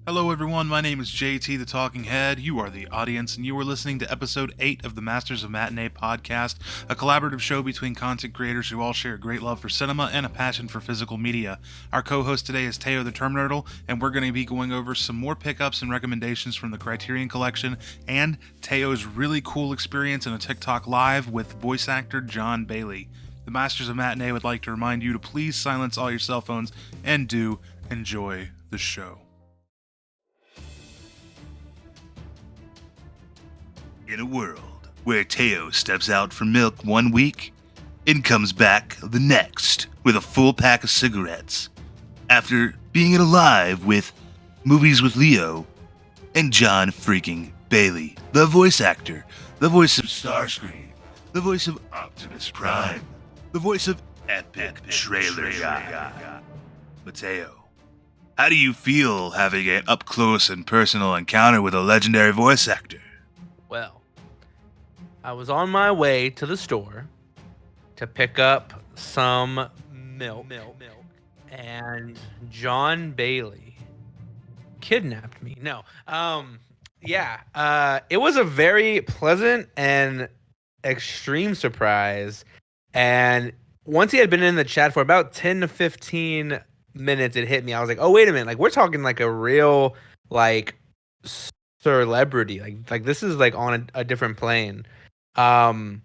Hello, everyone. My name is JT the Talking Head. You are the audience, and you are listening to episode 8 of the Masters of Matinee podcast, a collaborative show between content creators who all share a great love for cinema and a passion for physical media. Our co host today is Teo the Terminurtle, and we're going to be going over some more pickups and recommendations from the Criterion Collection and Teo's really cool experience in a TikTok live with voice actor John Bailey. The Masters of Matinee would like to remind you to please silence all your cell phones and do enjoy the show. In a world where Teo steps out for milk one week and comes back the next with a full pack of cigarettes, after being alive with movies with Leo and John freaking Bailey, the voice actor, the voice of Starscream, the voice of Optimus Prime, the voice of Epic Trailer Guy. Mateo, how do you feel having an up-close and personal encounter with a legendary voice actor? Well, I was on my way to the store to pick up some milk, and John Bailey kidnapped me. No, it was a very pleasant and extreme surprise. And once he had been in the chat for about 10 to 15 minutes, it hit me. I was like, oh, wait a minute. Like, we're talking like a real, like, celebrity. Like this is like on a different plane. When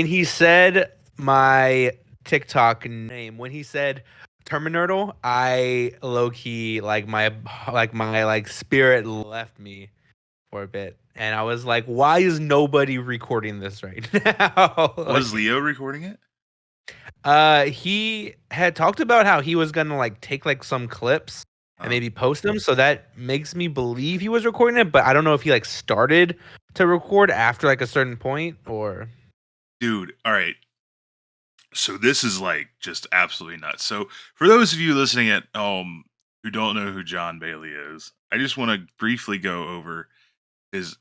he said my TikTok name, when he said Terminurtle, I low-key my spirit left me for a bit. And I was like, why is nobody recording this right now? Was Leo recording it? He had talked about how he was gonna like take like some clips and maybe post them, so that makes me believe he was recording it, but I don't know if he like started to record after like a certain point or... Dude, all right. So this is like just absolutely nuts. So for those of you listening at home who don't know who John Bailey is, I just want to briefly go over his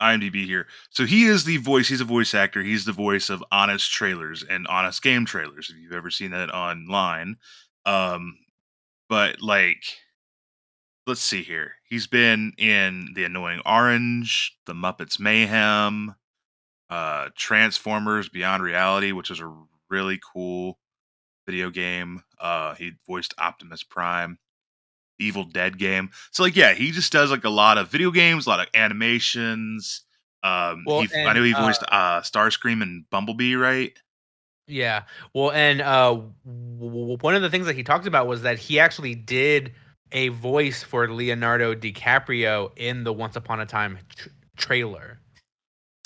IMDb here. So he's a voice actor. He's the voice of Honest Trailers and Honest Game Trailers, if you've ever seen that online. But like, let's see here. He's been in The Annoying Orange, The Muppets Mayhem, Transformers Beyond Reality, which is a really cool video game. He voiced Optimus Prime, Evil Dead game. So like, yeah, he just does like a lot of video games, a lot of animations. I know he voiced Starscream and Bumblebee, right? Yeah. Well, and one of the things that he talked about was that he actually did a voice for Leonardo DiCaprio in the Once Upon a Time trailer.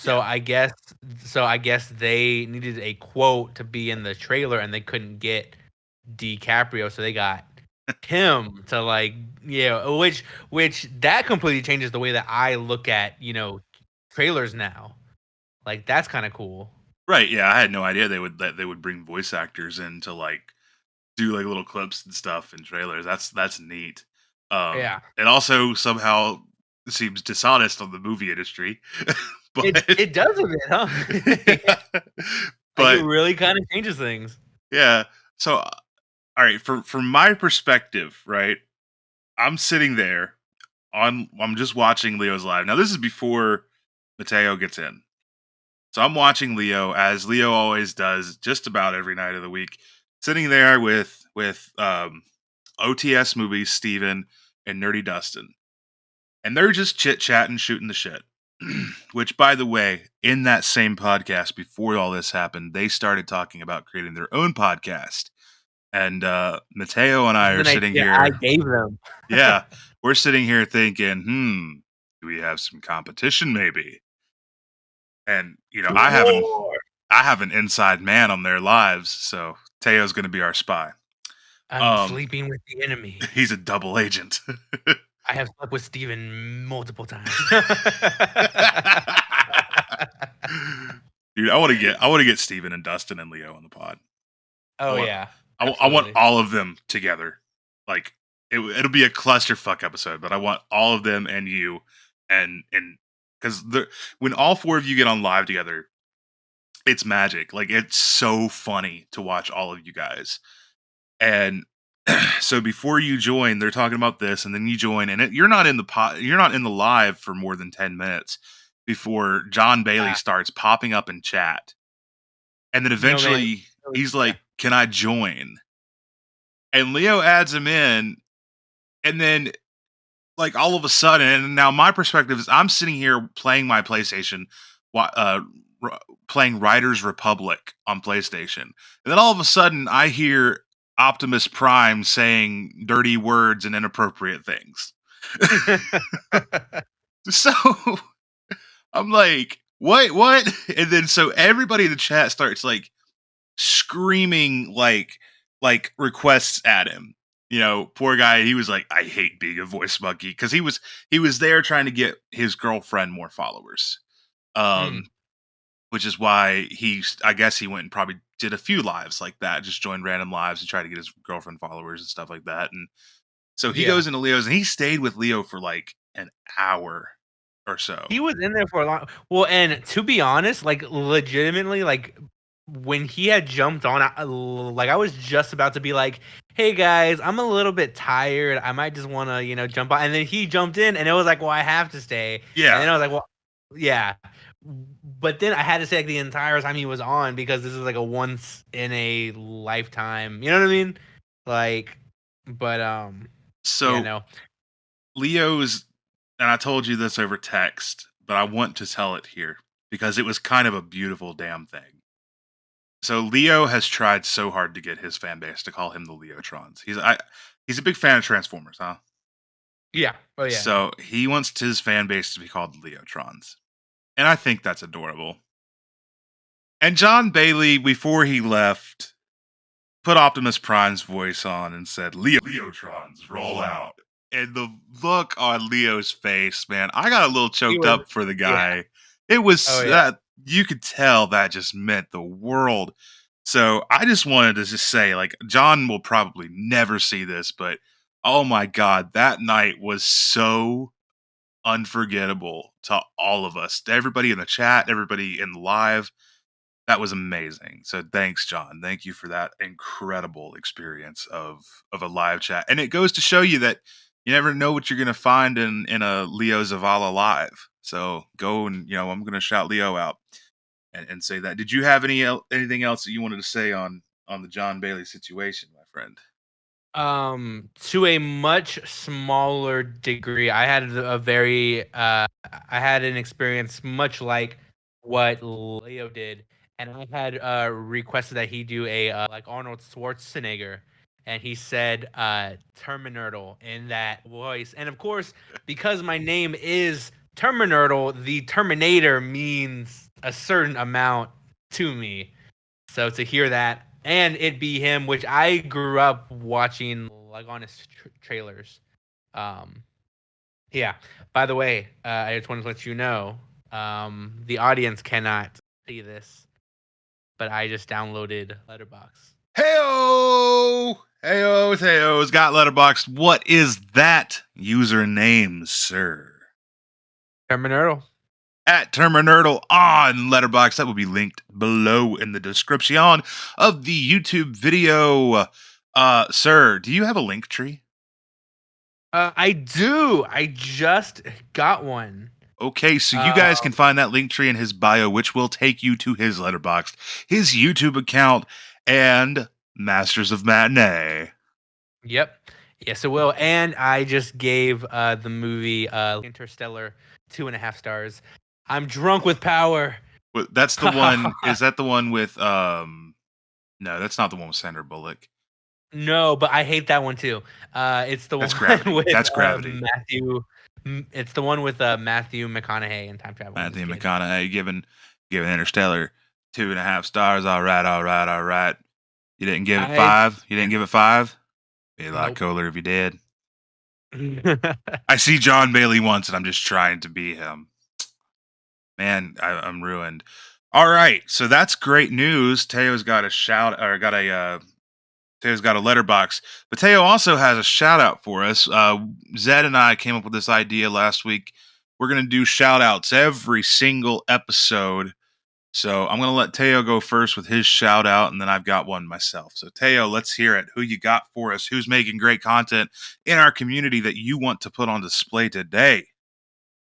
So yeah. I guess they needed a quote to be in the trailer, and they couldn't get DiCaprio, so they got him to like, which that completely changes the way that I look at trailers now. Like that's kind of cool. Right, yeah, I had no idea they would bring voice actors in to like do like little clips and stuff in trailers. That's neat. Yeah. It also somehow seems dishonest on the movie industry. But it does a bit, huh? But it really kind of changes things. Yeah. So all right, from my perspective, right? I'm sitting there I'm just watching Leo's live. Now this is before Mateo gets in. So I'm watching Leo, as Leo always does, just about every night of the week, sitting there with OTS Movies, Steven, and Nerdy Dustin. And they're just chit-chatting, shooting the shit. Which, by the way, in that same podcast, before all this happened, they started talking about creating their own podcast. And Mateo and I are sitting here. I gave them. Yeah, we're sitting here thinking, do we have some competition maybe? And I have an inside man on their lives, so Teo's going to be our spy. I'm sleeping with the enemy. He's a double agent. I have slept with Steven multiple times. Dude, I want to get Steven and Dustin and Leo on the pod. I want all of them together. Like it'll be a clusterfuck episode, but I want all of them and you and because when all four of you get on live together, it's magic. Like it's so funny to watch all of you guys. And So before you join, they're talking about this, and then you join, and you're not in the live for more than 10 minutes before John Bailey starts popping up in chat, and then No, man. eventually he's like, "Can I join?" And Leo adds him in, and then like all of a sudden, and now my perspective is I'm sitting here playing my PlayStation, playing Riders Republic on PlayStation, and then all of a sudden I hear Optimus Prime saying dirty words and inappropriate things. So I'm like, what? And then so everybody in the chat starts like screaming like requests at him. You know, poor guy, he was like, I hate being a voice monkey, because he was there trying to get his girlfriend more followers. Which is why I guess he went and probably did a few lives like that, just joined random lives and tried to get his girlfriend followers and stuff like that. And so he goes into Leo's, and he stayed with Leo for like an hour or so. He was in there for a long. Well, and to be honest, like legitimately, like when he had jumped on, like I was just about to be like, "Hey guys, I'm a little bit tired. I might just want to, jump on." And then he jumped in, and it was like, "Well, I have to stay." Yeah. And then I was like, "Well, yeah." But then I had to say like the entire time he was on, because this is like a once in a lifetime. You know what I mean? Like, but so yeah, no. Leo's, and I told you this over text, but I want to tell it here because it was kind of a beautiful damn thing. So Leo has tried so hard to get his fan base to call him the Leotrons. He's a big fan of Transformers, huh? Yeah. Oh yeah. So he wants his fan base to be called the Leotrons. And I think that's adorable. And John Bailey, before he left, put Optimus Prime's voice on and said, Leotrons, roll out. And the look on Leo's face, man, I got a little choked up for the guy. Yeah. It was that you could tell that just meant the world. So I just wanted to just say, like, John will probably never see this, but oh my God, that night was so unforgettable to all of us, to everybody in the chat, everybody in the live. That was amazing. So thanks, John. Thank you for that incredible experience of a live chat. And it goes to show you that you never know what you're going to find in a Leo Zavala live. So go and, I'm going to shout Leo out and say that. Did you have anything else that you wanted to say on the John Bailey situation, my friend? To a much smaller degree, I had I had an experience much like what Leo did, and I had requested that he do a like Arnold Schwarzenegger, and he said Terminurtle in that voice. And of course, because my name is Terminurtle, the Terminator means a certain amount to me. So to hear that and it be him, which I grew up watching like on his trailers. Yeah. By the way, I just wanted to let you know, the audience cannot see this, but I just downloaded Letterboxd. Heyo's got Letterboxd. What is that username, sir? Terminurtle. At Terminurtle on Letterboxd. That will be linked below in the description of the YouTube video. Sir, do you have a link tree? I do. I just got one. Okay, so you guys can find that link tree in his bio, which will take you to his Letterboxd, his YouTube account, and Masters of Matinee. Yep. Yes, it will. And I just gave the movie Interstellar 2.5 stars. I'm drunk with power. That's the one. Is that the one with no, that's not the one with Sandra Bullock. No, but I hate that one too. It's the that's one Gravity. with that's Gravity. Matthew. It's the one with Matthew McConaughey and time travel. Matthew McConaughey giving Interstellar 2.5 stars. All right. You didn't give it 5. You didn't give it 5. Be a lot cooler if you did. I see John Bailey once, and I'm just trying to be him. Man, I'm ruined. All right, so that's great news. Teo's got a Teo's got a letterbox, but Teo also has a shout out for us. Zed and I came up with this idea last week. We're gonna do shout outs every single episode So I'm going to let Teo go first with his shout out, and then I've got one myself. So Teo, let's hear it. Who you got for us? Who's making great content in our community that you want to put on display today?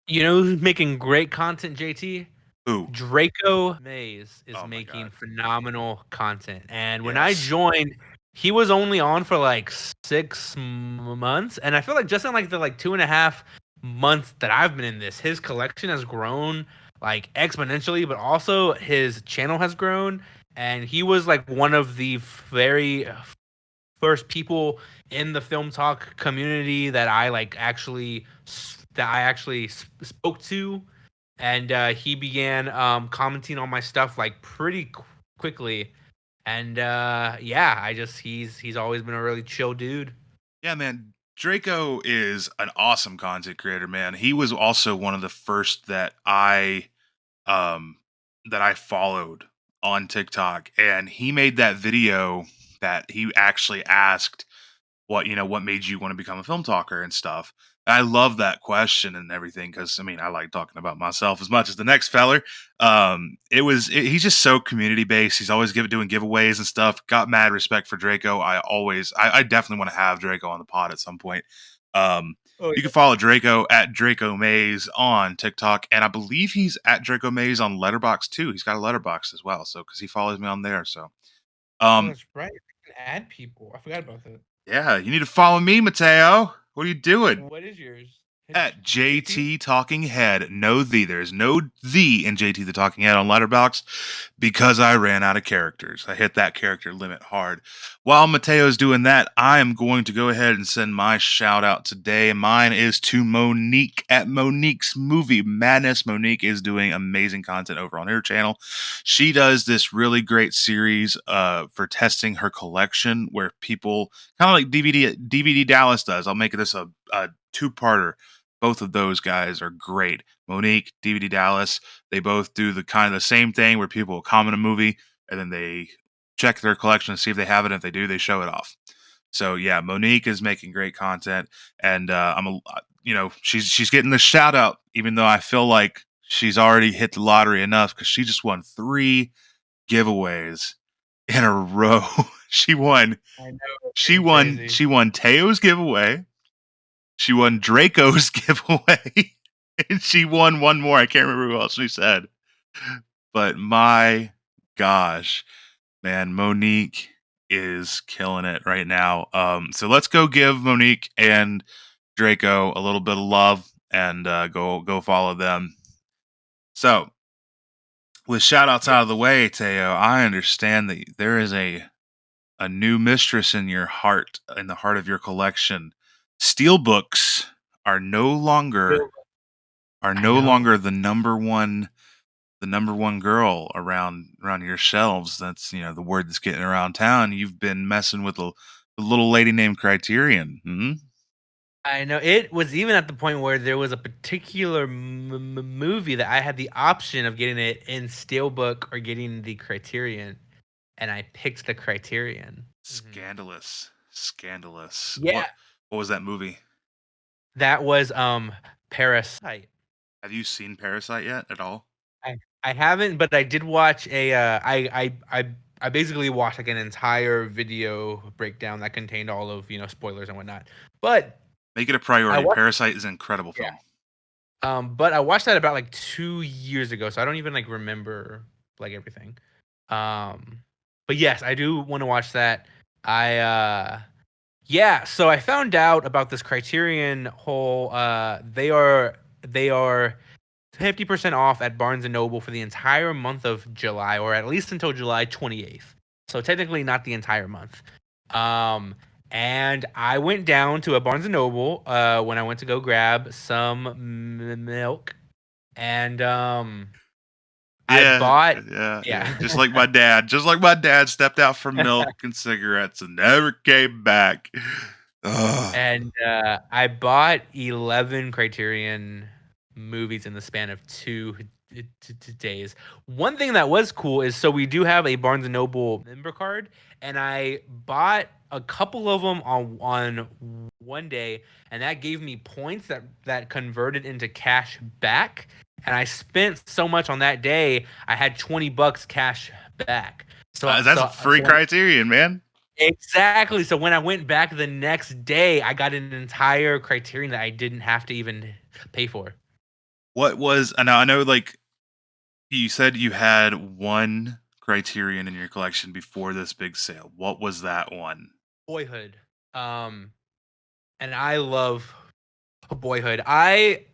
You know who's making great content, JT? Who? Draco Mays is Oh my making God. phenomenal content. And when I Yes. joined, he was only on for like 6 months. And I feel like just in like the 2.5 months that I've been in this, his collection has grown like exponentially, but also his channel has grown. And he was like one of the very first people in the film talk community that I actually spoke to, and he began commenting on my stuff like pretty quickly. And yeah, he's always been a really chill dude. Yeah, man. Draco is an awesome content creator, man. He was also one of the first um that I followed on TikTok, and he made that video that he actually asked what made you want to become a film talker and stuff. And I love that question and everything because I mean I like talking about myself as much as the next feller. He's just so community based. He's always doing giveaways and stuff. Got mad respect for Draco. I definitely want to have Draco on the pod at some point. Um, Oh you yeah. can follow Draco at Draco Mays on TikTok, and I believe he's at Draco Mays on Letterboxd too. He's got a Letterboxd as well, so because he follows me on there. So, Oh, um, that's right. You can add people. I forgot about that. yeah, you need to follow me, Mateo. What are you doing? What is yours? At JT? JT Talking Head. No the. There's no the in JT the Talking Head on Letterboxd because I ran out of characters. I hit that character limit hard. While Mateo's doing that, I am going to go ahead and send my shout out today. Mine is to Monique at Monique's Movie Madness. Monique is doing amazing content over on her channel. She does this really great series for testing her collection where people kind of like DVD Dallas does. I'll make this a two-parter. Both of those guys are great. Monique, DVD Dallas, they both do the kind of the same thing where people will comment a movie and then they check their collection to see if they have it. If they do, they show it off. So yeah, Monique is making great content, and she's getting the shout out, even though I feel like she's already hit the lottery enough because she just won 3 giveaways in a row. she won. I know. She Pretty won. crazy. She won Teo's giveaway. She won Draco's giveaway. And she won one more. I can't remember who else she said. But my gosh, man, Monique is killing it right now. So let's go give Monique and Draco a little bit of love and go follow them. So with shout outs out of the way, Teo, I understand that there is a new mistress in your heart, in the heart of your collection. Steelbooks are no longer I know. the number one girl around your shelves. That's the word that's getting around town. You've been messing with a little lady named Criterion. Hmm? I know. It was even at the point where there was a particular movie that I had the option of getting it in Steelbook or getting the Criterion, and I picked the Criterion. Mhm. Scandalous. Yeah, What was that movie? that was Parasite. Have you seen Parasite yet at all? I haven't, but I did watch a I basically watched like an entire video breakdown that contained all of spoilers and whatnot. But Make it a I priority. watched Parasite is an incredible yeah. film. But I watched that about like 2 years ago, so I don't even like remember like everything. Um, but yes, I do want to watch that. Yeah, so I found out about this Criterion whole they are 50% off at Barnes and Noble for the entire month of July, or at least until July 28th. So technically not the entire month. And I went down to a Barnes and Noble when I went to go grab some milk, and I Yeah, bought yeah. yeah. Just like my dad. Just like my dad stepped out for milk and cigarettes and never came back. Ugh. And I bought 11 Criterion movies in the span of 2 days. One thing that was cool is so we do have a Barnes and Noble member card, and I bought a couple of them on one day, and that gave me points that converted into cash back. and I spent so much on that day. I had $20 cash back. That's free Criterion, man. Exactly. So when I went back the next day, I got an entire Criterion that I didn't have to even pay for. What was I know like you said you had one Criterion in your collection before this big sale. What was that one? Boyhood. And I love Boyhood. I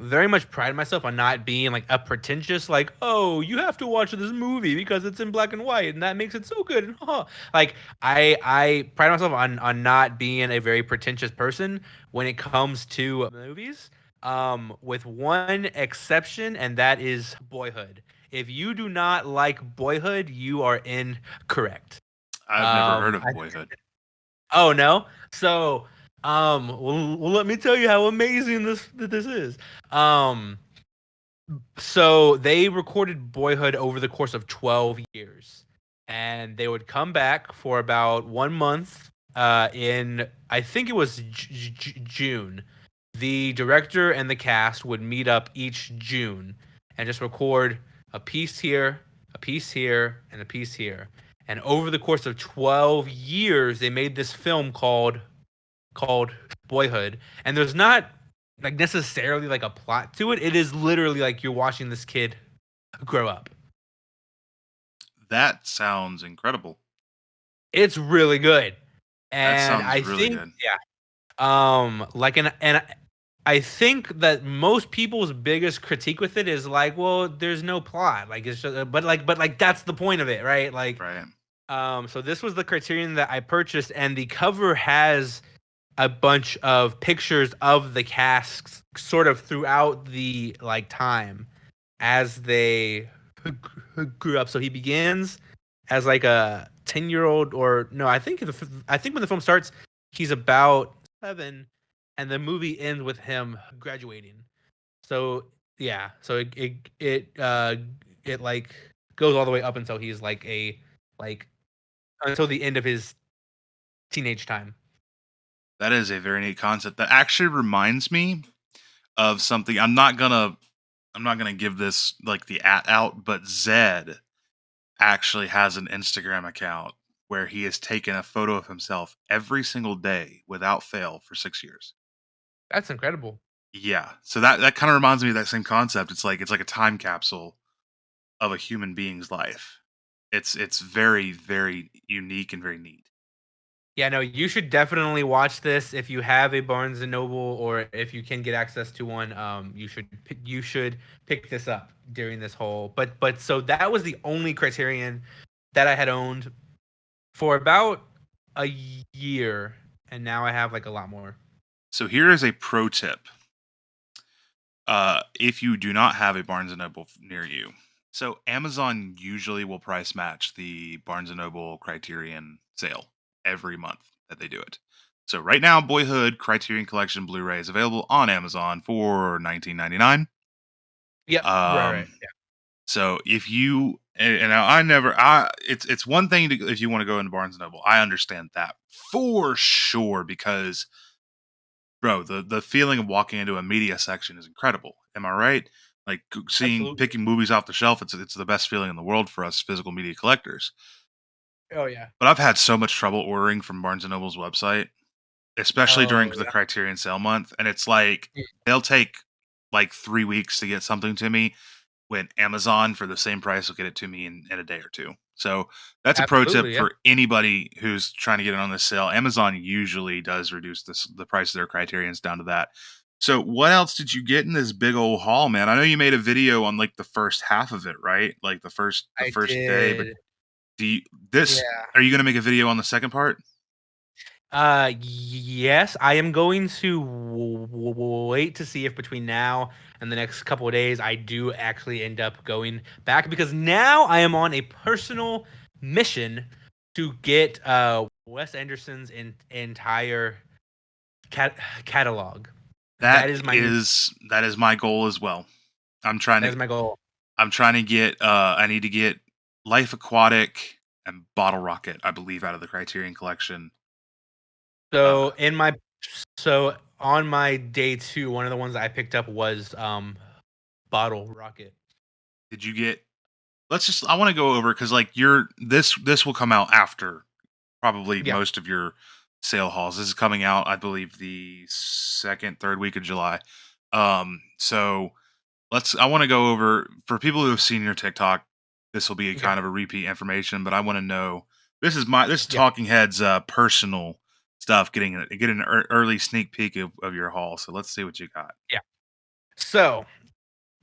very much pride myself on not being like a pretentious like, oh, you have to watch this movie because it's in black and white and that makes it so good. And like I pride myself on not being a very pretentious person when it comes to movies. With one exception, and that is Boyhood. If you do not like Boyhood, you are incorrect. I've never heard of Boyhood. Oh no. So well, let me tell you how amazing this is. So they recorded Boyhood over the course of 12 years, and they would come back for about 1 month. In I think it was June. The director and the cast would meet up each June and just record a piece here, a piece here, and a piece here. And over the course of 12 years, they made this film called Boyhood. And there's not like necessarily like a plot to it. It is literally like you're watching this kid grow up. That sounds incredible. It's really good. And that sounds I really think good. like and I think that most people's biggest critique with it is like, well, there's no plot. Like it's just but like that's the point of it, right? Like right. So this was the Criterion that I purchased, and the cover has a bunch of pictures of the cast sort of throughout the like time as they grew up. So he begins as like a 10-year-old, or no, I think when the film starts, he's about 7, and the movie ends with him graduating. So yeah, so it like goes all the way up until he's like until the end of his teenage time. That is a very neat concept. That actually reminds me of something. I'm not gonna give this like the out, but Zed actually has an Instagram account where he has taken a photo of himself every single day without fail for 6 years. That's incredible. Yeah. So that kind of reminds me of that same concept. It's like a time capsule of a human being's life. It's very, very unique and very neat. Yeah, no, you should definitely watch this if you have a Barnes and Noble, or if you can get access to one. You should pick this up during this whole. But so that was the only Criterion that I had owned for about a year, and now I have like a lot more. So here is a pro tip. If you do not have a Barnes and Noble near you, so Amazon usually will price match the Barnes and Noble Criterion sale every month that they do it. So right now, Boyhood Criterion Collection Blu-ray is available on Amazon for $19.99. Yep. Right. Yeah. So if you it's one thing to if you want to go into Barnes and Noble, I understand that for sure because, bro, the feeling of walking into a media section is incredible. Am I right? Like picking movies off the shelf, it's the best feeling in the world for us physical media collectors. Oh yeah. But I've had so much trouble ordering from Barnes and Noble's website, especially during the Criterion sale month, and it's like they'll take like 3 weeks to get something to me when Amazon for the same price will get it to me in a day or two. So that's a pro tip for anybody who's trying to get in on this sale. Amazon usually does reduce the price of their Criterions down to that. So what else did you get in this big old haul, man? I know you made a video on like the first half of it, right? Like the first day, but are you going to make a video on the second part? Yes, I am going to wait to see if between now and the next couple of days I do actually end up going back, because now I am on a personal mission to get Wes Anderson's entire catalog. That is my goal as well. That is my goal. I'm trying to get I need to get Life Aquatic and Bottle Rocket, I believe, out of the Criterion Collection. So on my day 2, one of the ones that I picked up was bottle rocket. Did you get? I want to go over because like this will come out after probably Yeah. most of your sale hauls. This is coming out, I believe, the second, third week of July. So I want to go over for people who have seen your TikTok. This will be a Okay. kind of a repeat information, but I want to know this is Yeah. Talking Heads personal stuff. Getting an early sneak peek of your haul. So let's see what you got. Yeah. So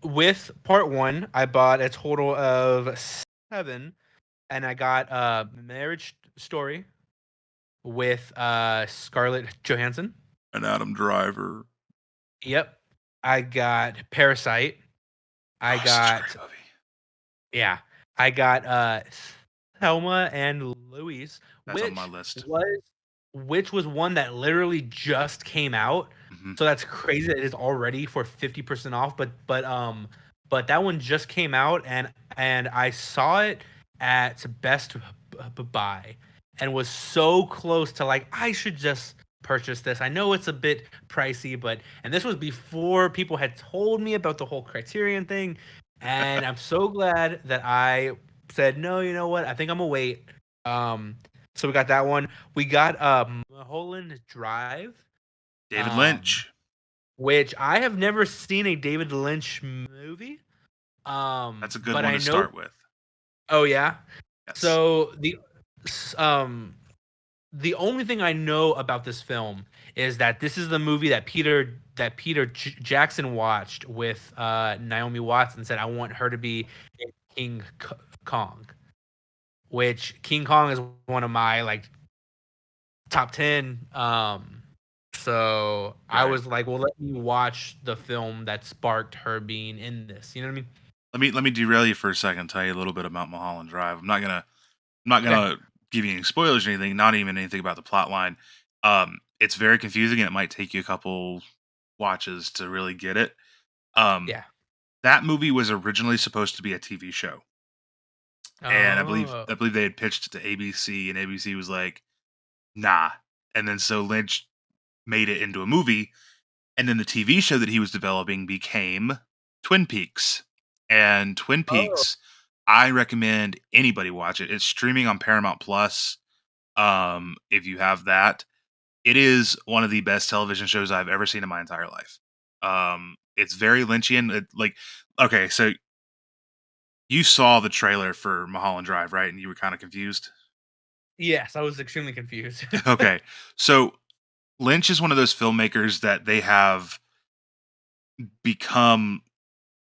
with part one, I bought a total of 7, and I got Marriage Story with Scarlett Johansson. An Adam Driver. Yep. I got Parasite. I got Such a great movie. yeah. I got Thelma and Louise, That's on my list. which was one that literally just came out. Mm-hmm. So that's crazy that it is already for 50% off. But that one just came out, and I saw it at Best Buy and was so close to like I should just purchase this. I know it's a bit pricey, and this was before people had told me about the whole Criterion thing, and I'm so glad that I said no. You know what? I think I'm gonna wait. So we got that one. We got Mulholland Drive, David Lynch. which I have never seen a David Lynch movie. That's a good but one I to know. start with. Oh yeah. Yes. So the only thing I know about this film is that this is the movie that Peter Jackson watched with Naomi Watts and said, "I want her to be in King Kong," which King Kong is one of my like top 10. So I Right. was like, well, let me watch the film that sparked her being in this. You know what I mean? Let me derail you for a second. Tell you a little bit about Mulholland Drive. I'm not gonna give you any spoilers or anything. Not even anything about the plot line. It's very confusing and it might take you a couple watches to really get it. Yeah. That movie was originally supposed to be a TV show, and Oh. I believe they had pitched it to ABC, and ABC was like, "Nah." And then so Lynch made it into a movie, and then the TV show that he was developing became Twin Peaks. And Twin Oh. Peaks, I recommend anybody watch it. It's streaming on Paramount Plus. If you have that, it is one of the best television shows I've ever seen in my entire life. It's very Lynchian. Okay, so you saw the trailer for Mulholland Drive, right? And you were kind of confused. Yes, I was extremely confused. Okay, so Lynch is one of those filmmakers that they have become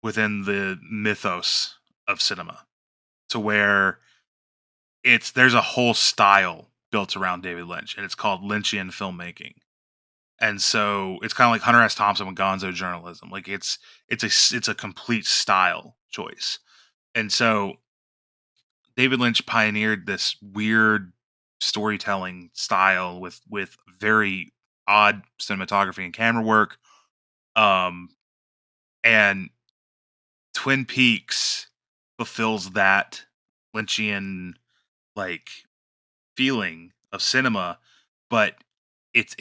within the mythos of cinema, to where there's a whole style built around David Lynch, and it's called Lynchian filmmaking. And so it's kind of like Hunter S. Thompson with Gonzo journalism. Like it's a complete style choice. And so David Lynch pioneered this weird storytelling style with very odd cinematography and camera work. And Twin Peaks fulfills that Lynchian like feeling of cinema, but it's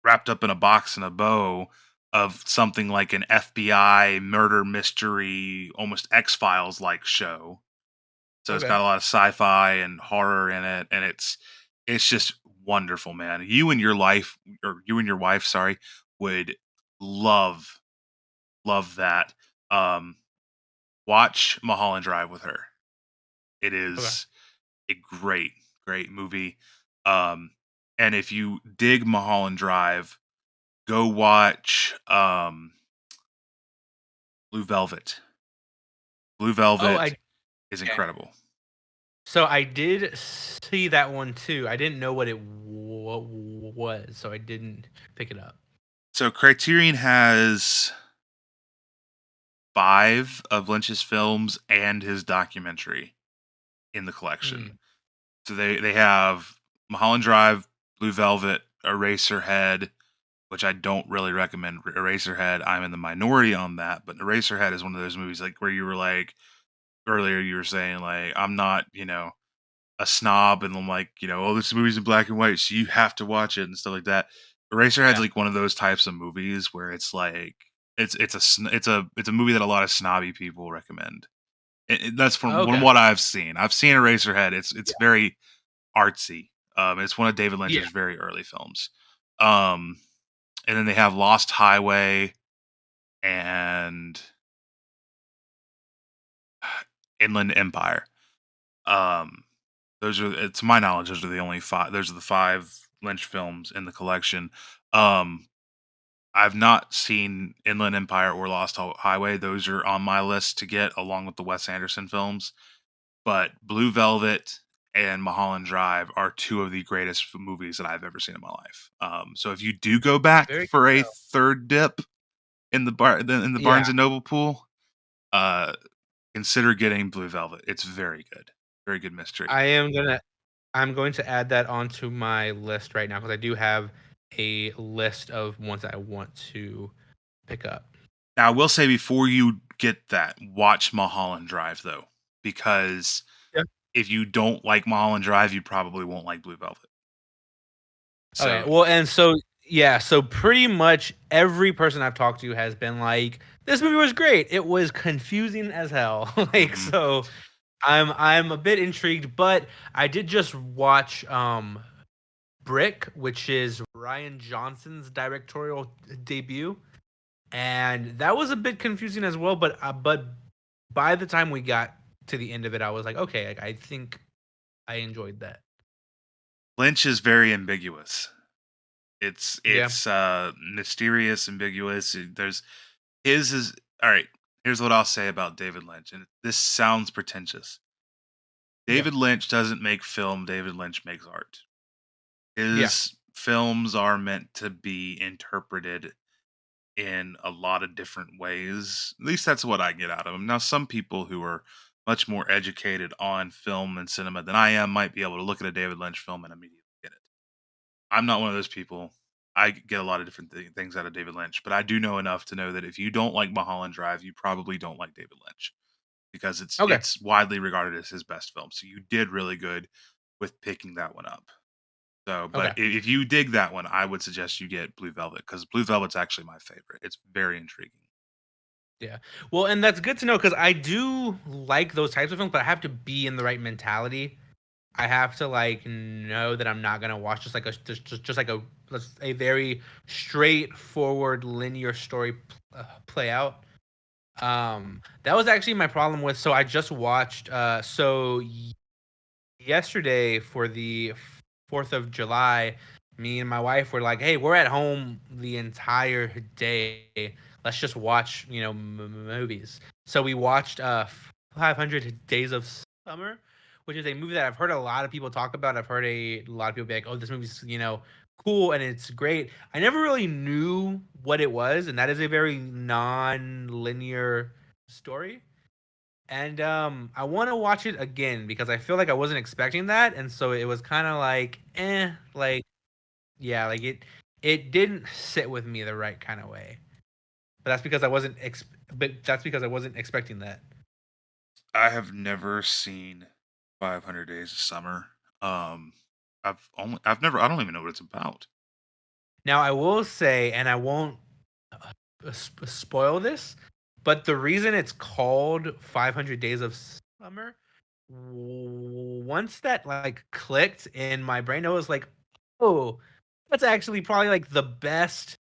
wrapped up in a box and a bow of something like an FBI murder mystery, almost X-Files like show. So it's Okay. got a lot of sci-fi and horror in it, and it's just wonderful, man. You and your wife, sorry, would love that. Watch Mulholland Drive with her. It Okay. is a great movie. And if you dig Mulholland Drive, go watch Blue Velvet. Blue Oh, Velvet is okay. incredible. So I did see that one too. I didn't know what it was, so I didn't pick it up. So Criterion has 5 of Lynch's films and his documentary in the collection. So they have Mulholland Drive, Blue Velvet, Eraserhead, which I don't really recommend. Eraserhead, I'm in the minority on that, but Eraserhead is one of those movies like where you were like earlier, you were saying like I'm not, a snob, and I'm like, oh, this movie's in black and white, so you have to watch it and stuff like that. Eraserhead's Yeah. like one of those types of movies where it's like It's a movie that a lot of snobby people recommend. That's from Okay. what I've seen. I've seen Eraserhead. It's Yeah. very artsy. It's one of David Yeah. Lynch's very early films. And then they have Lost Highway and Inland Empire. Those are, to my knowledge, those are the only five. Those are the five Lynch films in the collection. I've not seen Inland Empire or Lost Highway. Those are on my list to get along with the Wes Anderson films. But Blue Velvet and Mulholland Drive are two of the greatest movies that I've ever seen in my life. So if you do go back Very for good a show. third dip in the Yeah. Barnes and Noble pool, consider getting Blue Velvet. It's very good mystery. I'm going to add that onto my list right now because I do have a list of ones that I want to pick up. Now, I will say before you get that, watch Mulholland Drive though, because Yeah. if you don't like Mulholland Drive, you probably won't like Blue Velvet. So, Okay. Well, and so yeah, so pretty much every person I've talked to has been like, "This movie was great. It was confusing as hell." Like, Mhm. so I'm a bit intrigued, but I did just watch Brick, which is Ryan Johnson's directorial debut, and that was a bit confusing as well. But by the time we got to the end of it, I was like, okay, like, I think I enjoyed that. Lynch is very ambiguous. Yeah. It's mysterious, ambiguous. There's his is all right. Here's what I'll say about David Lynch, and this sounds pretentious. Yeah. David Lynch doesn't make film. David Lynch makes art. Yeah. His films are meant to be interpreted in a lot of different ways. At least that's what I get out of them. Now, some people who are much more educated on film and cinema than I am might be able to look at a David Lynch film and immediately get it. I'm not one of those people. I get a lot of different things out of David Lynch, but I do know enough to know that if you don't like Mulholland Drive, you probably don't like David Lynch because Okay. it's widely regarded as his best film. So you did really good with picking that one up. So, but Okay. if you dig that one, I would suggest you get Blue Velvet because Blue Velvet's actually my favorite. It's very intriguing. Yeah. Well, and that's good to know because I do like those types of films, but I have to be in the right mentality. I have to like know that I'm not gonna watch just like a very straightforward linear story play out. That was actually my problem with. So I just watched. Yesterday for the 4th of July, me and my wife were like, "Hey, we're at home the entire day. Let's just watch, movies." So we watched 500 Days of Summer, which is a movie that I've heard a lot of people talk about. I've heard a lot of people be like, "Oh, this movie's, cool and it's great." I never really knew what it was, and that is a very non-linear story. And I want to watch it again because I feel like I wasn't expecting that, and so it was kind of like, like yeah, like it didn't sit with me the right kind of way. But that's because I wasn't expecting that. I have never seen 500 Days of Summer. Um, I don't even know what it's about. Now I will say, and I won't spoil this, but the reason it's called 500 Days of Summer, once that like clicked in my brain, I was like, oh, that's actually probably like the best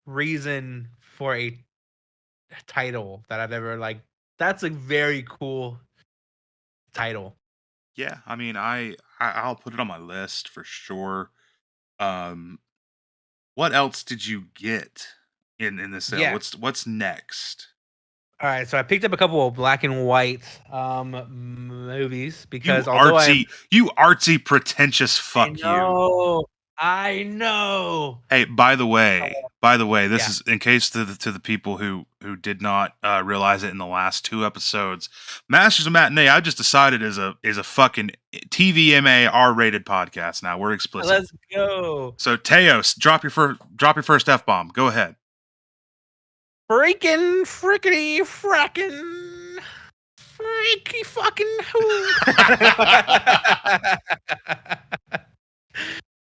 reason for a title that I've ever like. That's a very cool title. Yeah, I mean, I'll put it on my list for sure. Um, what else did you get in the sale? Yeah. What's next? All right, so I picked up a couple of black and white movies because although You artsy, pretentious I fuck you. know, I know. Hey, by the way, this Yeah. is in case to the people who did not realize it in the last two episodes. Masters of Matinee, I just decided is a fucking TVMA R-rated podcast. Now we're explicit. Let's go. So Teos, drop your first F-bomb. Go ahead. Freaking frickety frackin' freaky fucking who.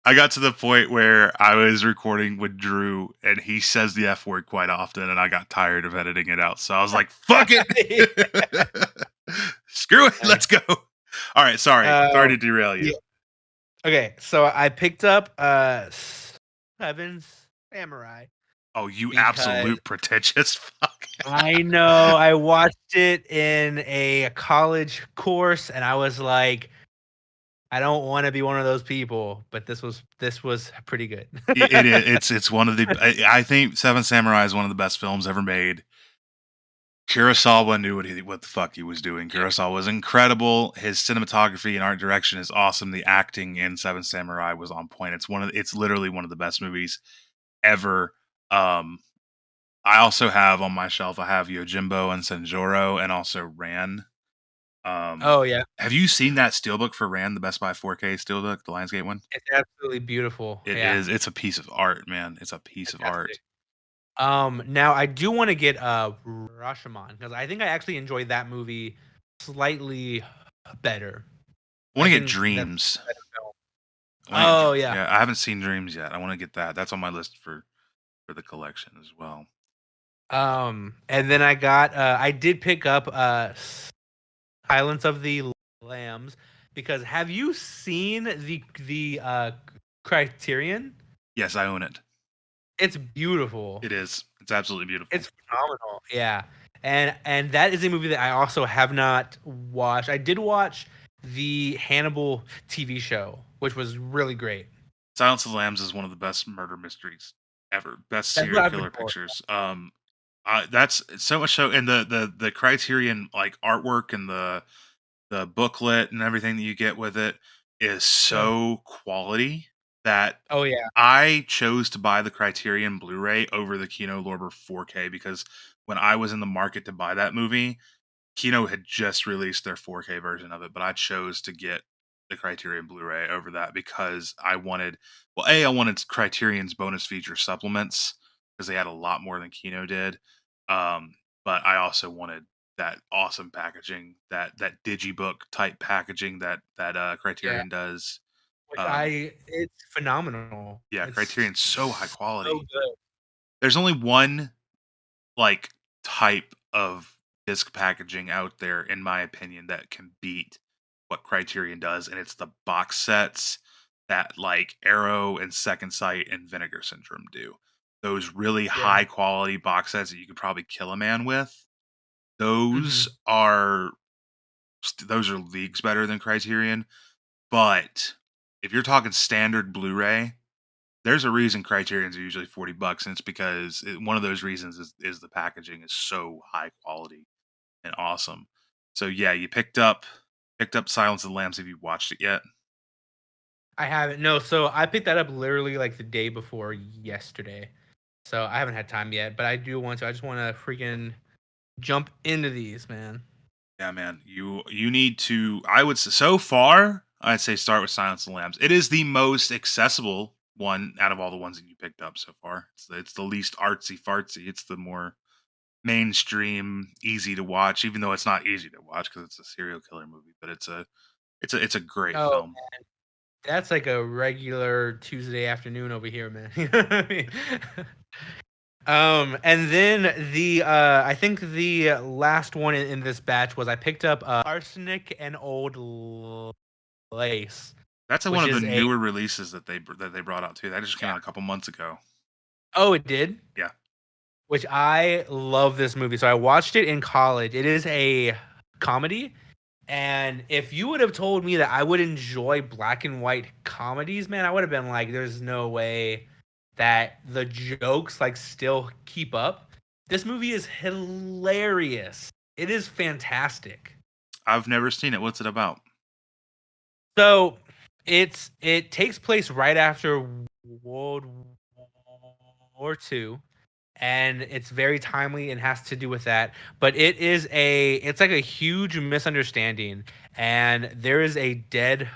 I got to the point where I was recording with Drew, and he says the F word quite often, and I got tired of editing it out. So I was like, "Fuck it, screw it, let's go." All right, sorry to derail you. Yeah. Okay, so I picked up Seven Samurai. Oh, you Because- absolute pretentious fuck. I know. I watched it in a college course, and I was like, I don't want to be one of those people, but this was pretty good. It's one of the. I think Seven Samurai is one of the best films ever made. Kurosawa knew what the fuck he was doing. Kurosawa was incredible. His cinematography and art direction is awesome. The acting in Seven Samurai was on point. It's literally one of the best movies ever. I also have on my shelf, I have Yojimbo and Senjoro and also Ran. Oh yeah. Have you seen that steelbook for Ran, the Best Buy 4K steelbook, the Lionsgate one? It's absolutely beautiful. It is. It's a piece of art, man. It's a piece of art. Now I do want to get Rashomon because I think I actually enjoyed that movie slightly better. I want to get Dreams. Oh yeah. Yeah, I haven't seen Dreams yet. I want to get that. That's on my list for the collection as well. And then I did pick up Silence of the Lambs because have you seen the Criterion? Yes, I own it. It's beautiful. It is. It's absolutely beautiful. It's phenomenal. Yeah. And that is a movie that I also have not watched. I did watch the Hannibal TV show, which was really great. Silence of the Lambs is one of the best murder mysteries ever. Best serial killer pictures. That's so much so, and the Criterion like artwork and the booklet and everything that you get with it is so quality that I chose to buy the Criterion Blu-ray over the Kino Lorber 4K because when I was in the market to buy that movie, Kino had just released their 4K version of it, but I chose to get the Criterion Blu-ray over that because I wanted Criterion's bonus feature supplements because they had a lot more than Kino did. But I also wanted that awesome packaging, that digibook type packaging that Criterion does. It's phenomenal. Yeah, Criterion's so high quality. So good. There's only one like type of disc packaging out there, in my opinion, that can beat what Criterion does, and it's the box sets that like Arrow and Second Sight and Vinegar Syndrome do. Those really high quality box sets that you could probably kill a man with. Those are leagues better than Criterion. But if you're talking standard Blu-ray, there's a reason Criterion's are usually $40, and it's because one of those reasons is the packaging is so high quality and awesome. So yeah, you picked up Silence of the Lambs. Have you watched it yet? I haven't. No, so I picked that up literally like the day before yesterday. So I haven't had time yet, but I do want to. I just want to freaking jump into these, man. Yeah, man. You need to. I would say so far. I'd say start with Silence of the Lambs. It is the most accessible one out of all the ones that you picked up so far. It's the least artsy fartsy. It's the more mainstream, easy to watch. Even though it's not easy to watch because it's a serial killer movie, but it's a great film. Man. That's like a regular Tuesday afternoon over here, man. You know what I mean? And then I think the last one in this batch was I picked up Arsenic and Old Lace. That's one of the newer releases that they brought out too. That just came out a couple months ago. Oh, it did? Yeah. Which I love this movie. So I watched it in college. It is a comedy. And if you would have told me that I would enjoy black and white comedies, man, I would have been like, there's no way that the jokes like still keep up. This movie is hilarious. It is fantastic. I've never seen it. What's it about? So it takes place right after World War II, and it's very timely and has to do with that. But it's like a huge misunderstanding, and there is a dead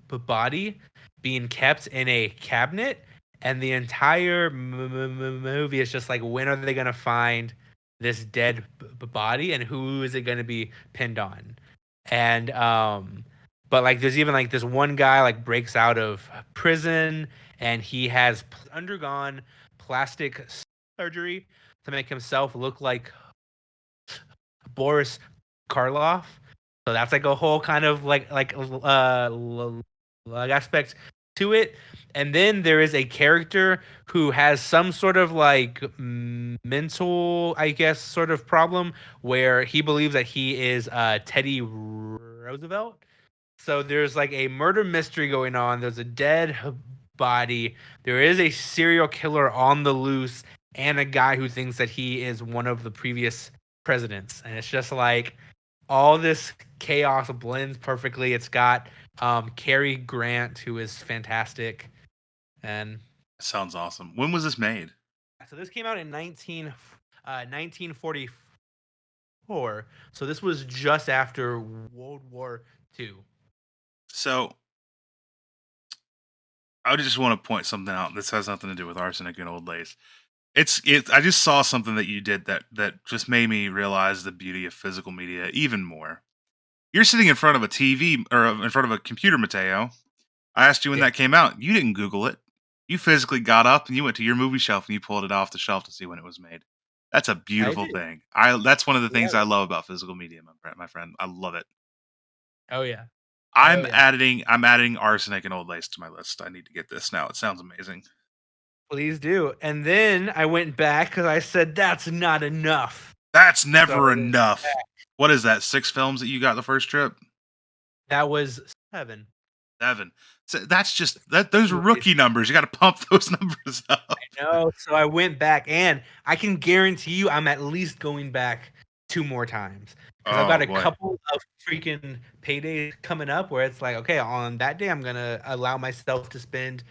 body being kept in a cabinet. And the entire movie is just like, when are they going to find this dead body and who is it going to be pinned on? And But like, there's even like this one guy like breaks out of prison, and he has undergone plastic surgery to make himself look like Boris Karloff. So that's like a whole kind of like aspect to it. And then there is a character who has some sort of like mental, I guess, sort of problem where he believes that he is Teddy Roosevelt. So there's like a murder mystery going on. There's a dead body. There is a serial killer on the loose, and a guy who thinks that he is one of the previous presidents. And it's just like all this chaos blends perfectly. It's got Cary Grant, who is fantastic. And Sounds awesome. When was this made? so this came out in 1944. So this was just after World War II. So I just want to point something out. This has nothing to do with arsenic and old lace. I just saw something that you did that just made me realize the beauty of physical media even more. You're sitting in front of a TV or in front of a computer, Mateo. I asked you when that came out. You didn't Google it. You physically got up and you went to your movie shelf and you pulled it off the shelf to see when it was made. That's a beautiful thing. That's one of the things I love about physical media, my friend. I love it. Oh yeah. I'm adding arsenic and old lace to my list. I need to get this now. It sounds amazing. Please do. And then I went back because I said that's not enough. That's never enough. What is that? 6 films that you got the first trip? That was 7. 7. So that's just those are rookie numbers. You got to pump those numbers up. I know. So I went back, and I can guarantee you I'm at least going back 2 more times. Because I've got a couple of freaking paydays coming up where it's like, okay, on that day I'm gonna allow myself to spend,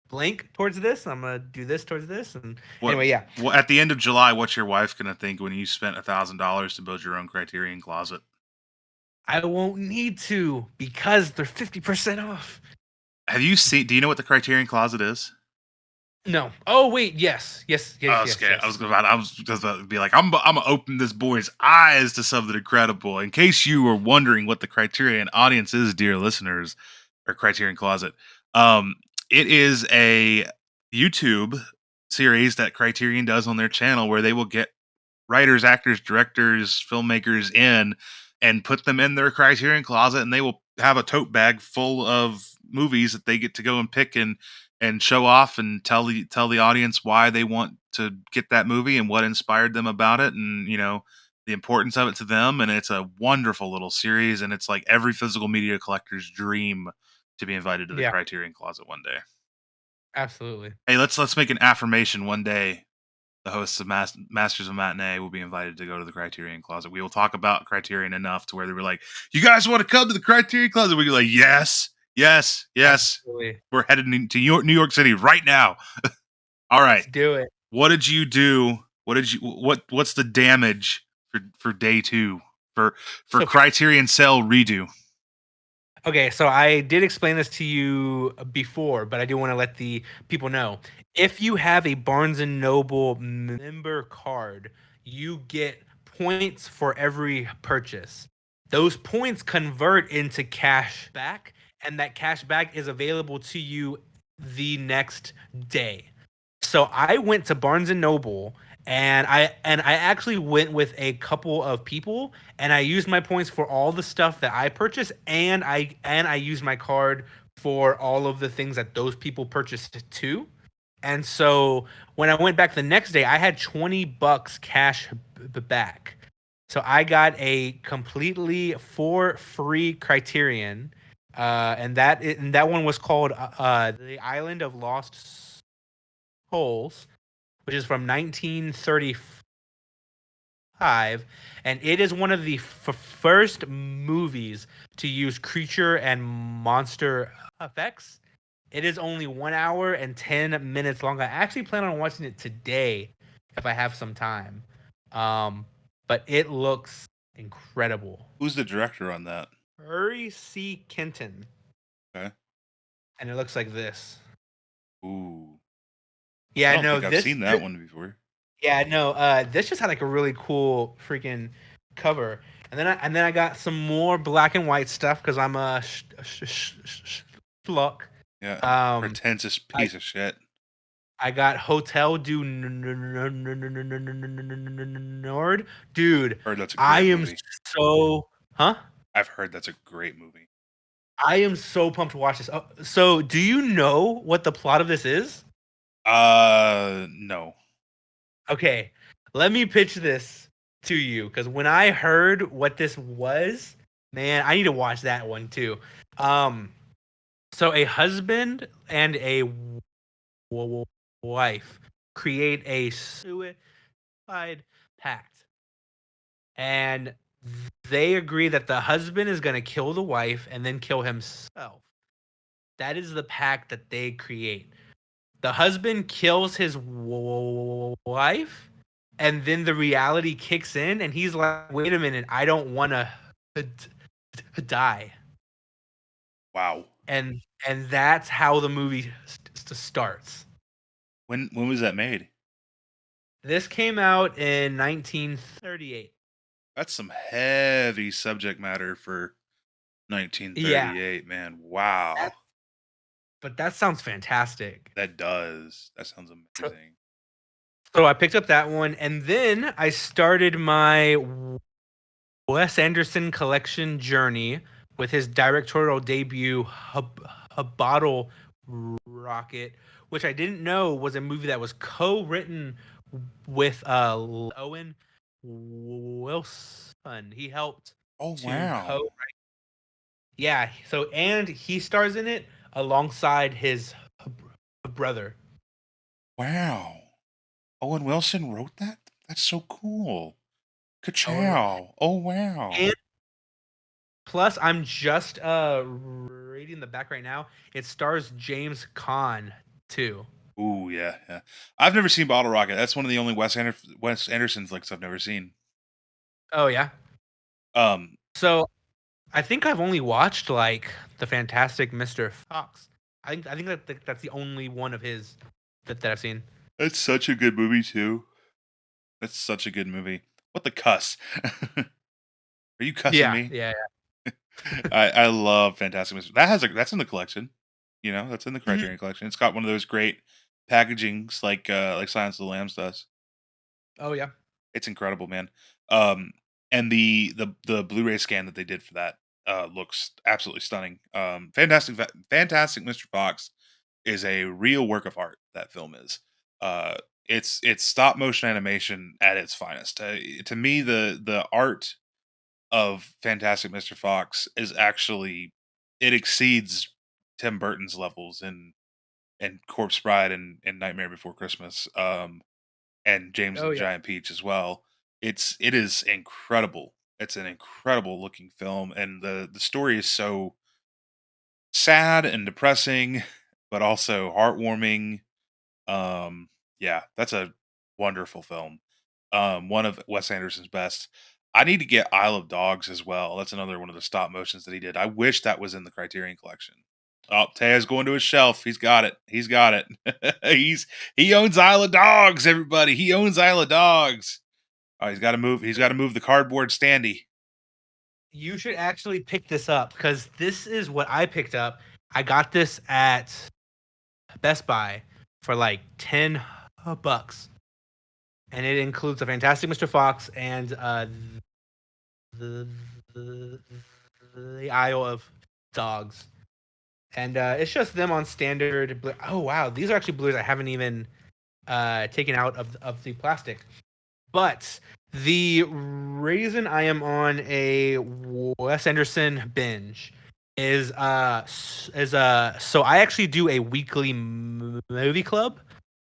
blank towards this. I'm gonna do this towards this, and anyway, yeah. Well, at the end of July, what's your wife gonna think when you spent $1,000 to build your own Criterion closet? I won't need to because they're 50% off. Have you seen? Do you know what the Criterion closet is? No. Oh wait, yes. Okay. Yes. I was just about to be like, I'm gonna open this boy's eyes to something incredible. In case you were wondering what the Criterion audience is, dear listeners, or Criterion Closet, it is a YouTube series that Criterion does on their channel where they will get writers, actors, directors, filmmakers in and put them in their Criterion Closet, and they will have a tote bag full of movies that they get to go and pick and show off and tell the audience why they want to get that movie and what inspired them about it, and the importance of it to them. And it's a wonderful little series, and it's like every physical media collector's dream to be invited to the Criterion Closet one day. Absolutely. Hey, let's make an affirmation. One day the hosts of Masters of Matinee will be invited to go to the Criterion Closet. We will talk about Criterion enough to where they were like, you guys want to come to the Criterion Closet? We'll be like, yes. Absolutely. We're headed to New York City right now. All right. Let's do it. What did you do? What's the damage for day 2 for Criterion Cell redo? Okay, so I did explain this to you before, but I do want to let the people know. If you have a Barnes & Noble member card, you get points for every purchase. Those points convert into cash back, and that cash back is available to you the next day. So I went to Barnes & Noble, and I actually went with a couple of people, and I used my points for all the stuff that I purchased, and I used my card for all of the things that those people purchased too. And so when I went back the next day, I had $20 cash back. So I got a completely for free Criterion, and that one was called The Island of Lost Souls, which is from 1935, and it is one of the first movies to use creature and monster effects. It is only 1 hour and 10 minutes long. I actually plan on watching it today if I have some time. But it looks incredible. Who's the director on that? Murray C. Kenton. Okay. And it looks like this. Ooh. Yeah, I don't think I've seen that one before. Yeah, no. This just had like a really cool freaking cover. and then I got some more black and white stuff because I'm a schluck. Yeah, pretentious piece of shit. I got Hotel du Nord. Dude, Heard that's a I great am movie. so I've heard that's a great movie. I am so pumped to watch this. So, do you know what the plot of this is? No. Okay, let me pitch this to you because when I heard what this was, man, I need to watch that one too. So a husband and a wife create a suicide pact, and they agree that the husband is going to kill the wife and then kill himself. That is the pact that they create. The husband kills his wife, and then the reality kicks in, and he's like, "Wait a minute, I don't want to die." Wow. And that's how the movie starts. When was that made? This came out in 1938. That's some heavy subject matter for Yeah, 1938, man. Wow. but that sounds fantastic. That does. That sounds amazing. So I picked up that one, and then I started my Wes Anderson collection journey with his directorial debut, A Bottle Rocket, which I didn't know was a movie that was co-written with Owen Wilson. He helped Oh, to wow. co-write. Yeah, so and he stars in it alongside his brother. Wow. Owen Wilson wrote that? That's so cool. Owen, Ka-chow. Oh, wow. and plus, I'm just reading the back right now. It stars James Caan too. Ooh, yeah, yeah. I've never seen Bottle Rocket. That's one of the only Wes Anderson flicks I've never seen. Oh yeah. Um, So I think I've only watched like the Fantastic Mr. Fox. I think that's the only one of his that I've seen. that's such a good movie too. That's such a good movie. What the cuss? Are you cussing Yeah, me? yeah, I love Fantastic Mr. That's in the collection. You know, that's in the yeah. Mhm. Criterion Collection. It's got one of those great packagings like Silence of the Lambs does. Oh yeah. It's incredible, man. Um, and the Blu-ray scan that they did for that looks absolutely stunning. Fantastic Mr. Fox is a real work of art. That film is. Uh, it's stop motion animation at its finest. To me, the art of Fantastic Mr. Fox is actually it exceeds Tim Burton's levels in Corpse Bride and Nightmare Before Christmas. And James Oh and the yeah. Giant Peach as well. It is incredible. It's an incredible looking film, and the story is so sad and depressing, but also heartwarming. Um, yeah, that's a wonderful film. One of Wes Anderson's best. I need to get Isle of Dogs as well. That's another one of the stop motions that he did. I wish that was in the Criterion Collection. Oh, Teo's going to his shelf. He's got it. He's got it. He owns Isle of Dogs. Everybody, he owns Isle of Dogs. Oh, he's got to move. He's got to move the cardboard standee. You should actually pick this up because this is what I picked up. I got this at Best Buy for like $10, and it includes a Fantastic Mr. Fox and the, the the Isle of Dogs, and it's just them on standard. Oh wow, these are actually blues I haven't even taken out of the plastic. But the reason I am on a Wes Anderson binge is so I actually do a weekly movie club.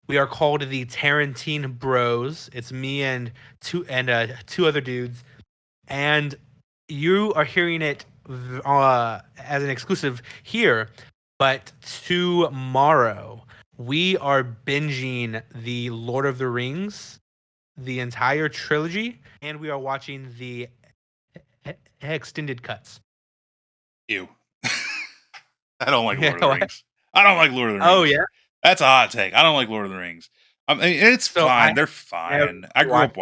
We are called the Tarantine Bros. It's me and two other dudes, and you are hearing it as an exclusive here. But tomorrow we are binging the Lord of the Rings, the entire trilogy, and we are watching the extended cuts. Ew. I don't like Yeah, Lord of the what? Rings. I don't like Lord of the Rings. Oh yeah. That's a hot take. I don't like Lord of the Rings. I mean, it's So I fine. They're never fine. I grew up watched it.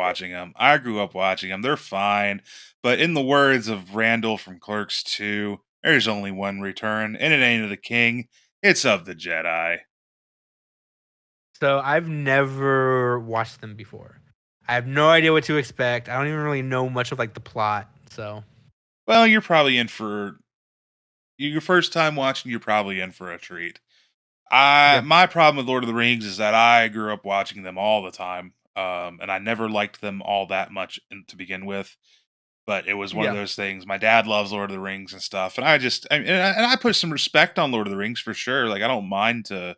watching them. They're fine. But in the words of Randall from Clerks 2, there's only one return, and it ain't of the king. It's of the Jedi. So I've never watched them before. I have no idea what to expect. I don't even really know much of like the plot. So Well, you're probably in for your first time watching. You're probably in for a treat. yeah, My problem with Lord of the Rings is that I grew up watching them all the time, and I never liked them all that much to begin with. But it was one of yeah. those things. My dad loves Lord of the Rings and stuff, and I put some respect on Lord of the Rings for sure. Like I don't mind to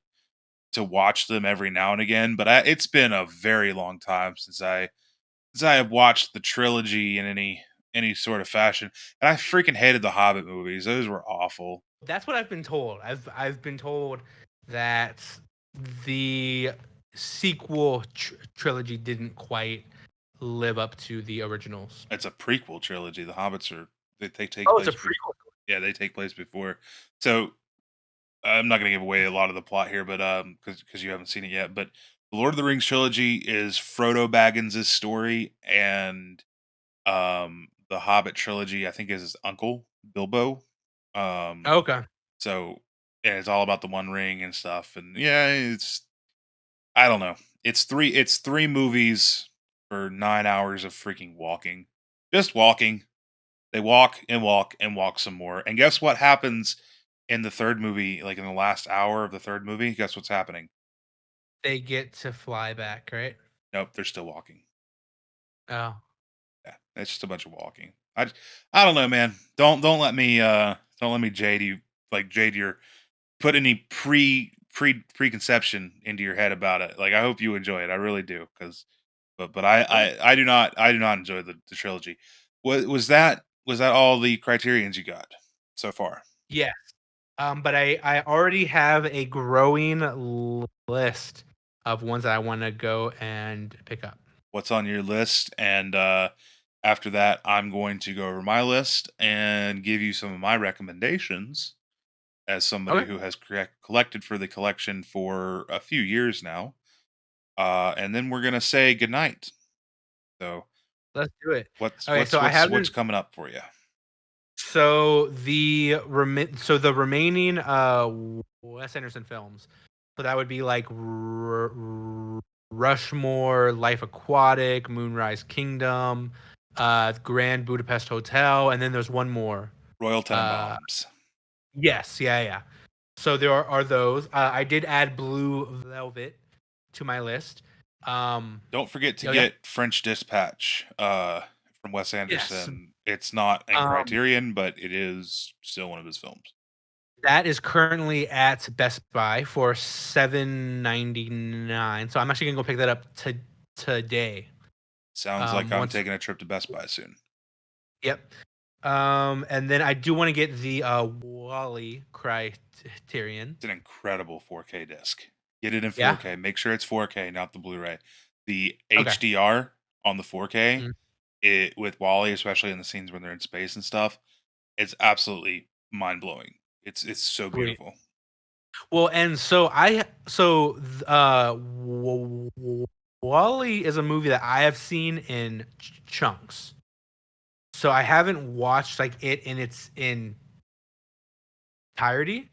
watch them every now and again, but it's been a very long time since I have watched the trilogy in any sort of fashion. And I freaking hated the Hobbit movies; those were awful. That's what I've been told. I've been told that the sequel trilogy didn't quite live up to the originals. It's a prequel trilogy. The Hobbits are they take Oh, it's a place. prequel. Yeah, they take place before. So I'm not going to give away a lot of the plot here, but because you haven't seen it yet. But the Lord of the Rings trilogy is Frodo Baggins' story, and the Hobbit trilogy I think is his uncle Bilbo. Um, Okay. so and it's all about the One Ring and stuff. And yeah, it's I don't know. It's three movies for 9 hours of freaking walking, just walking. They walk and walk and walk some more. And guess what happens in the third movie? Like in the last hour of the third movie, guess what's happening? They get to fly back, right? Nope, they're still walking. Oh. Yeah, it's just a bunch of walking. I don't know, man. Don't let me jade you like jade your put any preconception into your head about it. Like I hope you enjoy it. I really do, because but I do not enjoy the trilogy. Was that all the criterions you got so far? Yes. But I already have a growing list of ones that I want to go and pick up. What's on your list? And after that, I'm going to go over my list and give you some of my recommendations as somebody Okay. who has collected for the collection for a few years now. And then we're gonna say goodnight. So Let's do it. what's Okay, what's so I what's what's haven't. coming up for you? So the remaining Wes Anderson films. So that would be like Rushmore, Life Aquatic, Moonrise Kingdom, Grand Budapest Hotel, and then there's one more. Royal Uh, Tenenbaums. yes, yeah. So there are those. I did add Blue Velvet to my list. Don't forget to Oh yeah, get French Dispatch from Wes yes. Anderson. It's not in Um, Criterion, but it is still one of his films. that is currently at Best Buy for $7.99. So I'm actually gonna go pick that up today. Sounds like I'm Once, taking a trip to Best Buy soon. yep. And then I do want to get the Wally Criterion. It's an incredible 4K disc. Get it in Yeah. 4K. Make sure it's 4K, not the Blu-ray. The Okay. HDR on the 4K, Mhm. it with Wally, especially in the scenes when they're in space and stuff, it's absolutely mind blowing. It's so Sweet. beautiful. Well, and Wally is a movie that I have seen in chunks. So I haven't watched like it in its entirety.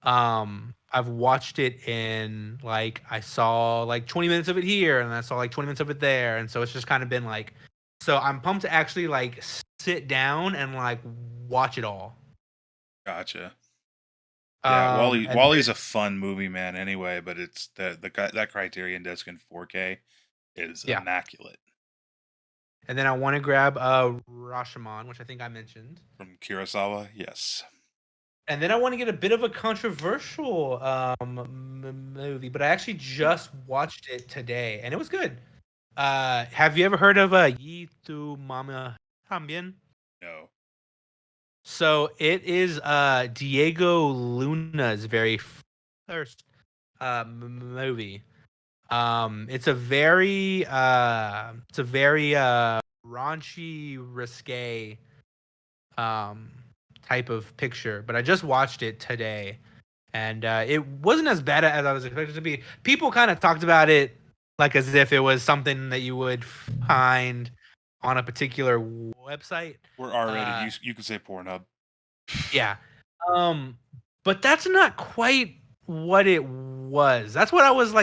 I've watched it in like I saw like 20 minutes of it here and I saw like 20 minutes of it there, and so it's just kind of been like. So I'm pumped to actually like sit down and like watch it all. Gotcha. Yeah, And Wally's a fun movie, man. Anyway, but it's that Criterion disc in 4K is yeah, immaculate and then I want to grab Rashomon, which I think I mentioned. from Kurosawa. Yes, And then I want to get a bit of a controversial movie, but I actually just watched it today, and it was good. Have you ever heard of Yi Tu Mama Tambien? no, So it is Diego Luna's very first movie. It's a very raunchy, risque um type of picture, but I just watched it today, and it wasn't as bad as I was expected to be. People kind of talked about it like as if it was something that you would find on a particular website. We're R-rated. Uh, You could say Pornhub. yeah. But that's not quite what it was. That's what I was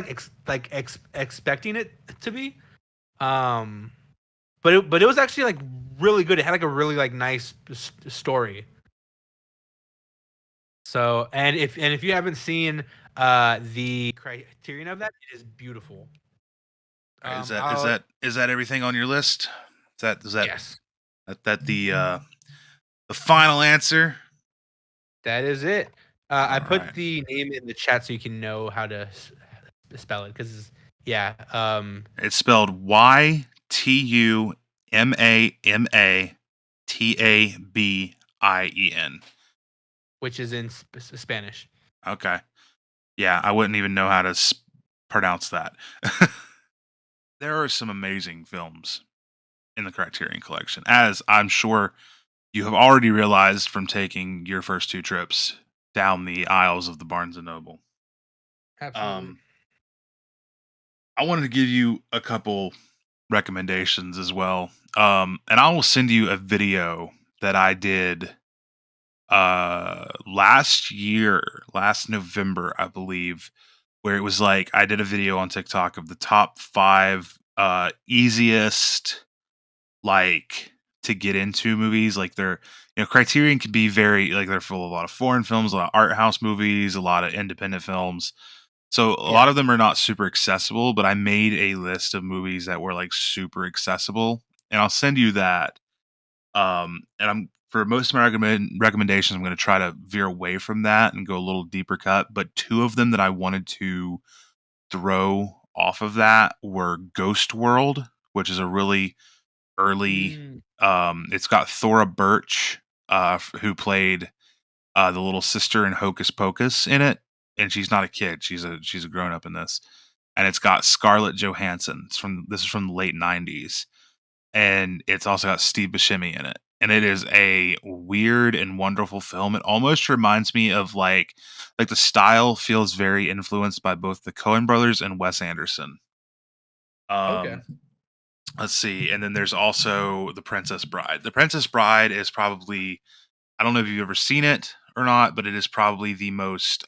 expecting it to be. Um, but it was actually like really good. It had like a really like nice story. So and if you haven't seen the Criterion of that, it is beautiful. All right, I'll is that everything on your list? Is that yes, that the final answer? that is it. I All put right. the name in the chat so you can know how to spell it because yeah, It's spelled Ytumamattabien. which is in Spanish. Okay. Yeah, I wouldn't even know how to pronounce that. There are some amazing films in the Criterion Collection, as I'm sure you have already realized from taking your first two trips down the aisles of the Barnes and Noble. Absolutely. Um, I wanted to give you a couple recommendations as well. And I will send you a video that I did last November, I believe, where it was like I did a video on TikTok of the top 5 easiest like to get into movies. Like they're Criterion can be very like they're full of a lot of foreign films, a lot of art house movies, a lot of independent films. So a lot Yeah. of them are not super accessible, but I made a list of movies that were like super accessible, and I'll send you that. And I'm for most of my recommendations, I'm going to try to veer away from that and go a little deeper cut. But two of them that I wanted to throw off of that were Ghost World, which is a really early. Mm. It's got Thora Birch, who played the little sister in Hocus Pocus in it, and she's not a kid; she's a grown up in this. And it's got Scarlett Johansson. This is from the late '90s, and it's also got Steve Buscemi in it. And it is a weird and wonderful film. It almost reminds me of like the style feels very influenced by both the Coen brothers and Wes Anderson. Okay. Um, let's see, and then there's also The Princess Bride. The Princess Bride is probably I don't know if you've ever seen it or not, but it is probably the most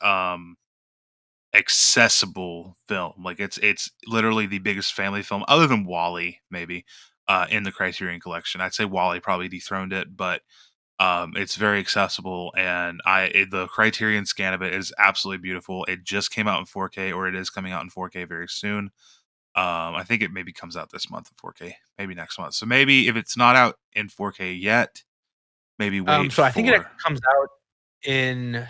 accessible film. Like it's literally the biggest family film other than Wally, maybe, in the Criterion Collection. I'd say Wally probably dethroned it, but it's very accessible, and the Criterion scan of it is absolutely beautiful. It just came out in 4K, or it is coming out in 4K very soon. I think it maybe comes out this month in 4K, maybe next month. So maybe if it's not out in 4K yet, maybe wait So I think it for. actually comes out in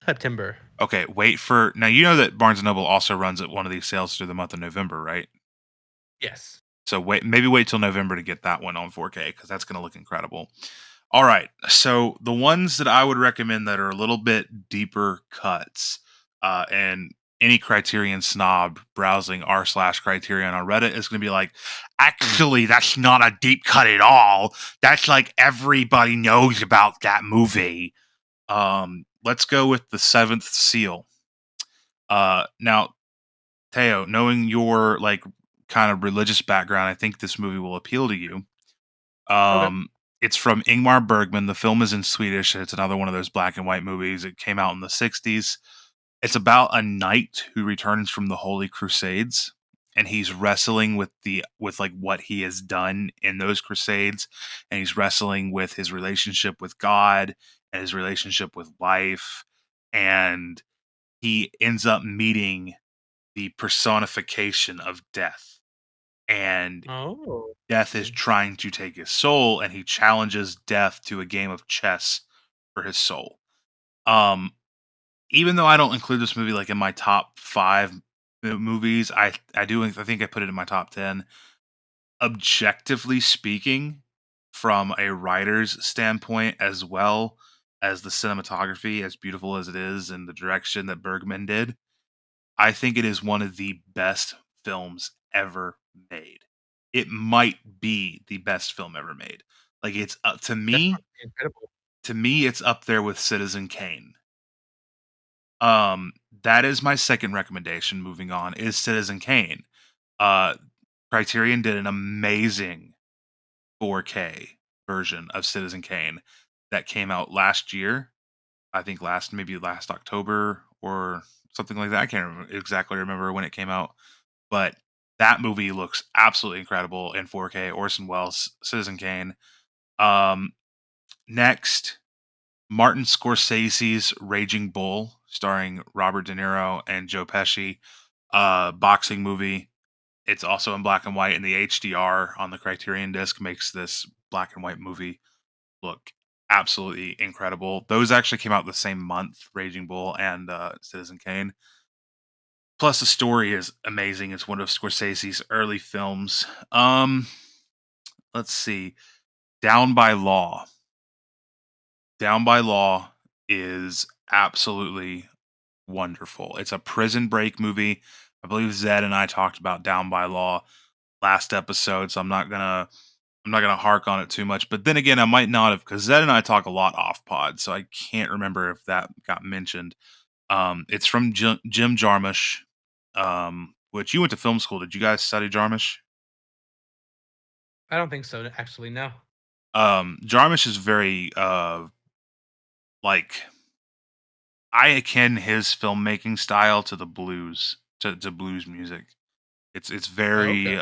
September. Okay, wait for now. You know that Barnes and Noble also runs at one of these sales through the month of November, right? Yes. So wait till November to get that one on 4K because that's going to look incredible. All right, so the ones that I would recommend that are a little bit deeper cuts, and any Criterion snob browsing r/Criterion on Reddit is going to be like, actually, that's not a deep cut at all. That's like everybody knows about that movie. Let's go with The Seventh Seal. Now, Teo, knowing your like kind of religious background, I think this movie will appeal to you. Okay. It's from Ingmar Bergman. The film is in Swedish. It's another one of those black and white movies. It came out in the 60s. It's about a knight who returns from the Holy Crusades, and he's wrestling with like what he has done in those crusades, and he's wrestling with his relationship with God and his relationship with life, and he ends up meeting the personification of death, and Oh. death is trying to take his soul, and he challenges death to a game of chess for his soul. Um, Even though I don't include this movie like in my top 5 movies, I think I put it in my top 10. Objectively speaking, from a writer's standpoint, as well as the cinematography, as beautiful as it is, and the direction that Bergman did, I think it is one of the best films ever made. It might be the best film ever made. Like it's That's incredible. to me, it's up there with Citizen Kane. That is my second recommendation. Moving on is Citizen Kane. Criterion did an amazing 4K version of Citizen Kane that came out last year. I think maybe last October or something like that. I can't exactly remember when it came out, but that movie looks absolutely incredible in 4K. Orson Welles, Citizen Kane. Next, Martin Scorsese's Raging Bull, starring Robert De Niro and Joe Pesci, boxing movie. It's also in black and white, and the HDR on the Criterion disc makes this black and white movie look absolutely incredible. Those actually came out the same month, Raging Bull and Citizen Kane. Plus, the story is amazing. It's one of Scorsese's early films. Let's see. Down by Law. Down by Law is absolutely wonderful. It's a prison break movie. I believe Zed and I talked about Down by Law last episode, so I'm not gonna hark on it too much. But then again, I might not have, because Zed and I talk a lot off pod, so I can't remember if that got mentioned. It's from Jim Jarmusch, which you went to film school. Did you guys study Jarmusch? I don't think so, actually, no. Jarmusch is very like, I akin his filmmaking style to the blues, to blues music. It's very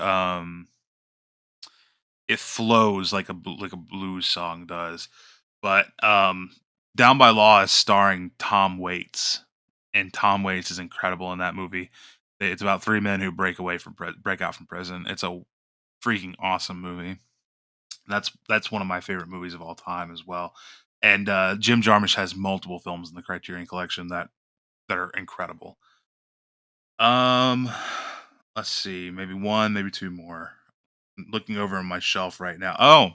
it flows like a blues song does. But Down by Law is starring Tom Waits, and Tom Waits is incredible in that movie. It's about three men who break out from prison. It's a freaking awesome movie. That's one of my favorite movies of all time as well. And Jim Jarmusch has multiple films in the Criterion Collection that are incredible. Let's see, maybe one, maybe two more. I'm looking over on my shelf right now. Oh,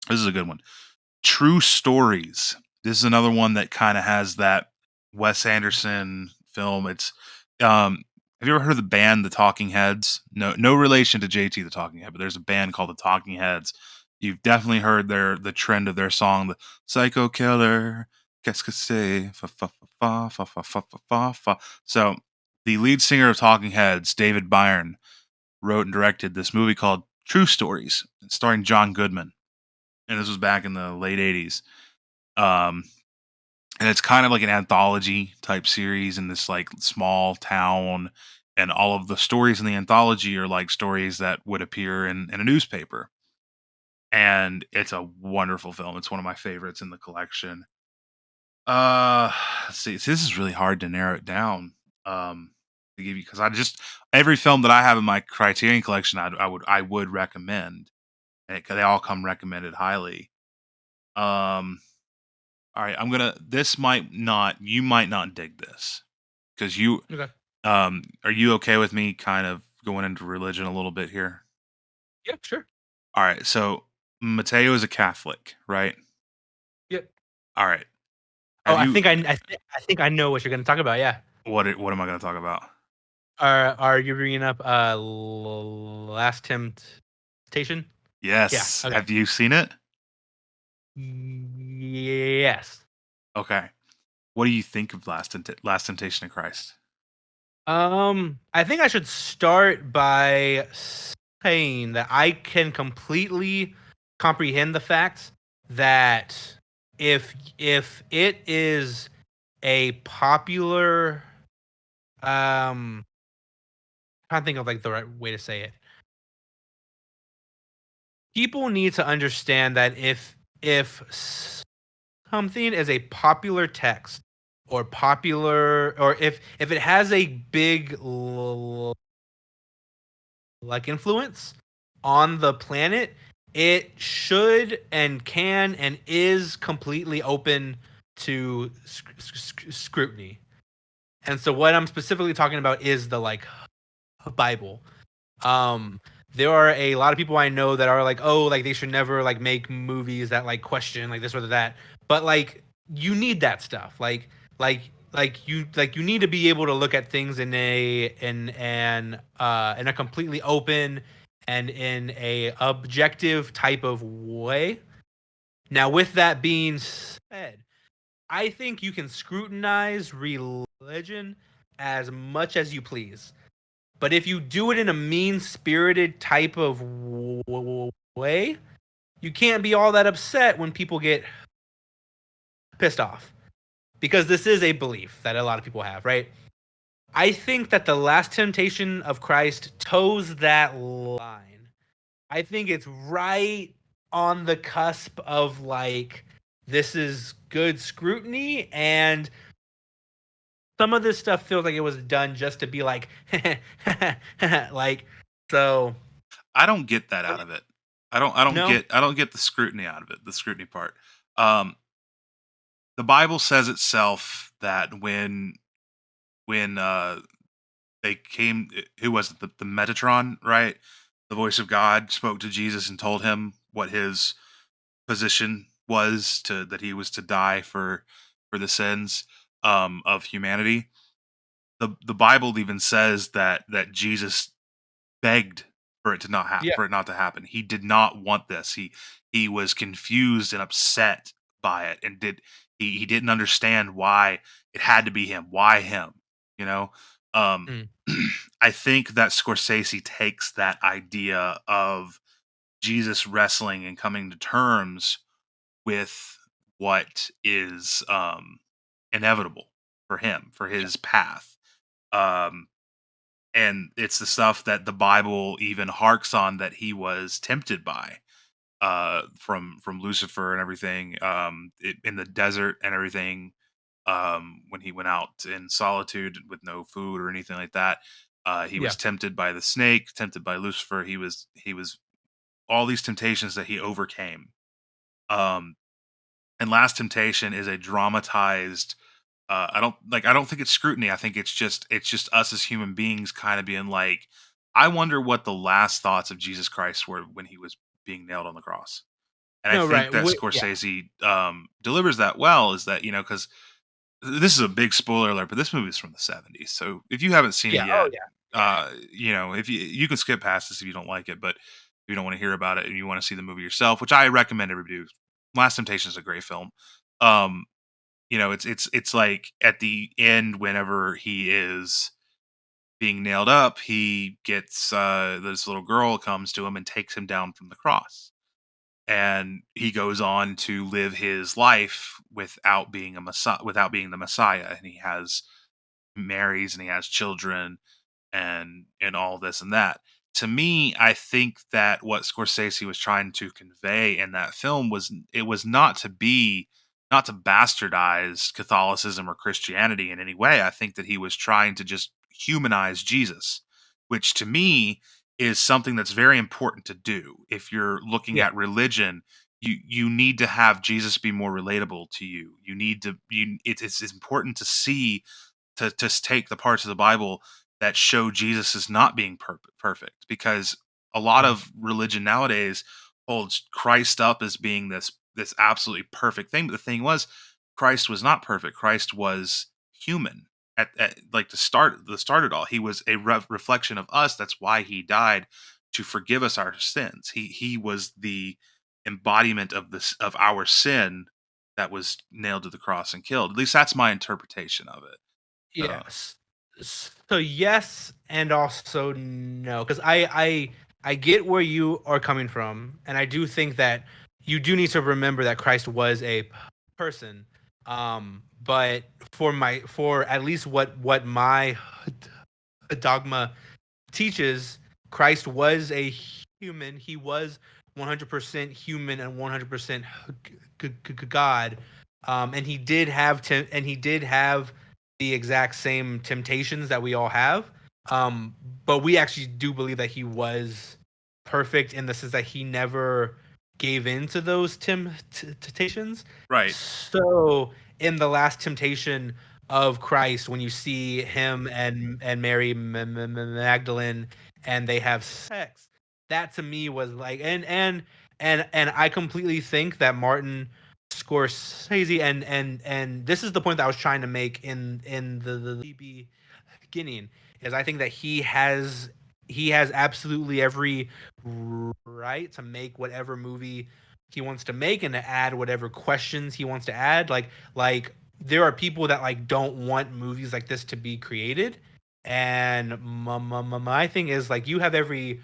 this is a good one. True Stories. This is another one that kind of has that Wes Anderson film. It's have you ever heard of the band The Talking Heads? No relation to JT The Talking Head, but there's a band called The Talking Heads. You've definitely heard the trend of their song, the Psycho Killer, qu'est-ce que c'est? Fa fa fa fa fa fa fa fa fa. So the lead singer of Talking Heads, David Byrne, wrote and directed this movie called True Stories, starring John Goodman. And this was back in the late 80s. And it's kind of like an anthology type series in this like small town, and all of the stories in the anthology are like stories that would appear in a newspaper. And it's a wonderful film. It's one of my favorites in the collection. Let's see. This is really hard to narrow it down. To give you, because every film that I have in my Criterion Collection, I would recommend. And they all come recommended highly. All right, you might not dig this, because Okay. Are you okay with me kind of going into religion a little bit here? Yeah, sure. All right, so Mateo is a Catholic, right? Yep. All right. I think I know what you're going to talk about. Yeah. What am I going to talk about? Are you bringing up Last Temptation? Yes. Yeah. Okay. Have you seen it? Yes. Okay. What do you think of Last Temptation of Christ? I think I should start by saying that I can completely comprehend the fact that if it is a popular, I'm trying to think of like the right way to say it. People need to understand that if something is a popular text or popular, or if it has a big like influence on the planet, it should and can and is completely open to scrutiny. And so what I'm specifically talking about is the like Bible. There are a lot of people I know that are like, oh, like they should never like make movies that like question like this or that. But like you need that stuff. Like you need to be able to look at things in a completely open and in a objective type of way. Now, with that being said, I think you can scrutinize religion as much as you please. But if you do it in a mean-spirited type of way, you can't be all that upset when people get pissed off. Because this is a belief that a lot of people have, right? I think that the last temptation of Christ toes that line. I think it's right on the cusp of like, this is good scrutiny, and some of this stuff feels like it was done just to be like, like, so. I don't get that out of it. No. I don't get the scrutiny out of it. The scrutiny part. Um, the Bible says itself that when they came, who was it? The Metatron, right? The voice of God spoke to Jesus and told him what his position was, to that he was to die for the sins of humanity. The Bible even says that Jesus begged for it to not Yeah. for it not to happen. He did not want this. He was confused and upset by it, and he didn't understand why it had to be him. Why him? You know. Um, Mm. I think that Scorsese takes that idea of Jesus wrestling and coming to terms with what is inevitable for him, for his path. Um, and it's the stuff that the Bible even harks on that he was tempted by, from Lucifer and everything, in the desert and everything, when he went out in solitude with no food or anything like that. He Yeah. was tempted by the snake, tempted by Lucifer. He was all these temptations that he overcame. Um, and Last Temptation is a dramatized. I don't think it's scrutiny. I think it's just us as human beings kind of being like, I wonder what the last thoughts of Jesus Christ were when he was being nailed on the cross. And I No, think right. that Yeah. Scorsese delivers that well. Is that, because this is a big spoiler alert, but this movie is from the '70s. So if you haven't seen it Yeah. Oh, yet, yeah. Yeah. if you can skip past this if you don't like it, but if you don't want to hear about it and you want to see the movie yourself, which I recommend everybody do. Last Temptation is a great film. Um, it's like at the end, whenever he is being nailed up, he gets this little girl comes to him and takes him down from the cross, and he goes on to live his life without being a messiah, without being the Messiah, and he has marries and he has children and all this and that. To me, I think that what Scorsese was trying to convey in that film was, it was not to bastardize Catholicism or Christianity in any way. I think that he was trying to just humanize Jesus, which to me is something that's very important to do. If you're looking Yeah. at religion, you need to have Jesus be more relatable to you. You need to it's important to see, to take the parts of the Bible that show Jesus as not being perfect, because a lot Mm. of religion nowadays holds Christ up as being this absolutely perfect thing. But the thing was, Christ was not perfect. Christ was human. At like the start it all, he was a reflection of us. That's why he died, to forgive us our sins. He was the embodiment of this of our sin that was nailed to the cross and killed. At least that's my interpretation of it. So, Yes. So yes, and also no, because I get where you are coming from, and I do think that you do need to remember that Christ was a person. But for at least what my dogma teaches, Christ was a human. He was 100% human and 100% God. And he did have the exact same temptations that we all have. But we actually do believe that he was perfect in the sense that he never gave in to those temptations. right. So in the last temptation of Christ, when you see him and Mary Magdalene and they have sex, that to me was like, and I completely think that Martin Scorsese, and this is the point that I was trying to make in the beginning, is I think that he has absolutely every right to make whatever movie he wants to make and to add whatever questions he wants to add. Like there are people that like don't want movies like this to be created, And my thing is like you have every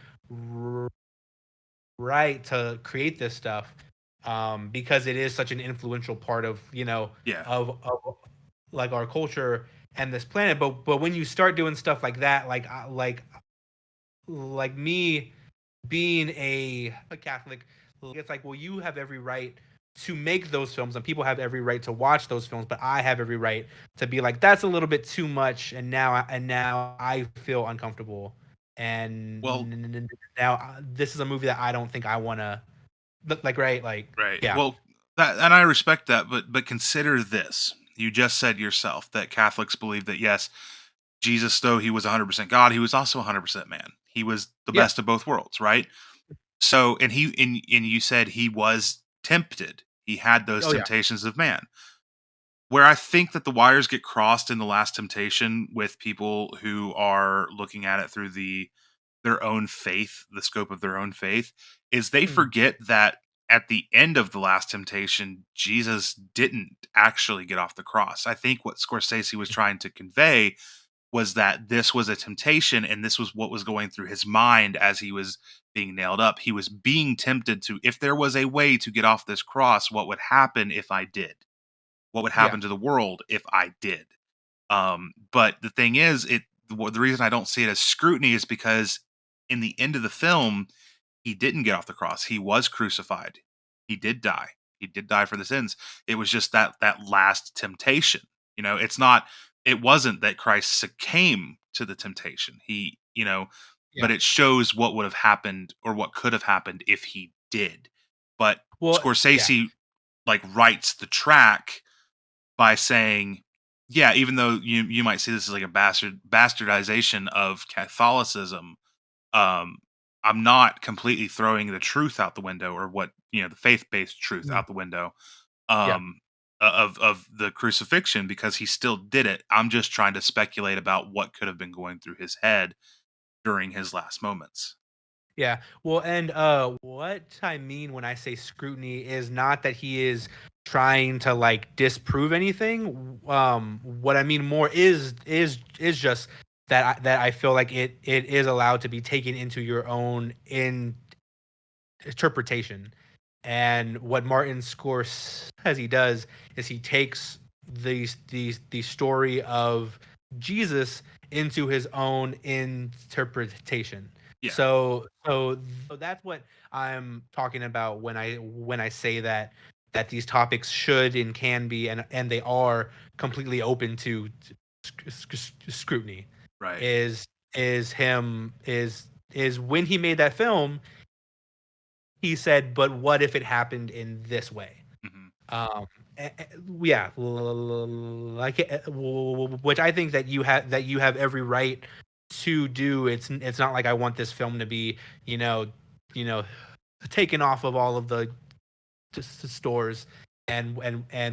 right to create this stuff, because it is such an influential part of Yeah. of like our culture and this planet. But when you start doing stuff like that, like me being a Catholic, it's like, well, you have every right to make those films, and people have every right to watch those films, but I have every right to be like, that's a little bit too much, and now I feel uncomfortable, Well, and now this is a movie that I don't think I want to look like, right? Like, right. yeah, Well, that, and I respect that, but consider this. You just said yourself that Catholics believe that yes, Jesus, though he was 100% God, he was also 100% man. He was the yeah, best of both worlds, right? So, and you said he was tempted. He had those oh yeah, temptations of man. Where I think that the wires get crossed in The Last Temptation with people who are looking at it through their own faith, the scope of their own faith, is they mhm, forget that at the end of The Last Temptation, Jesus didn't actually get off the cross. I think what Scorsese was trying to convey was that this was a temptation and this was what was going through his mind as he was being nailed up. He was being tempted to, if there was a way to get off this cross, what would happen if I did? What would yeah, happen to the world if I did? But the thing is, the reason I don't see it as scrutiny is because in the end of the film, he didn't get off the cross. He was crucified. He did die. He did die for the sins. It was just that last temptation. It wasn't that Christ succumbed to the temptation. But yeah. it shows what would have happened or what could have happened if he did. But Well, yeah, Scorsese like writes the track by saying, yeah, even though you might see this as like a bastardization of Catholicism, um, I'm not completely throwing the truth out the window or the faith-based truth mhm, out the window yeah. um, of the crucifixion because he still did it. I'm just trying to speculate about what could have been going through his head during his last moments. Yeah. Well, and what I mean when I say scrutiny is not that he is trying to like disprove anything. What I mean more is just that I feel like it is allowed to be taken into your own interpretation. And what Martin Scorsese does is he takes the story of Jesus into his own interpretation. Yeah. So that's what I'm talking about when I say that these topics should and can be and they are completely open to scrutiny. Right. Is is him is when he made that film, he said, "But what if it happened in this way?" Hmm. Um, yeah, which I think that you have every right to do. It's not like I want this film to be, you know, you know, taken off of all of the stores and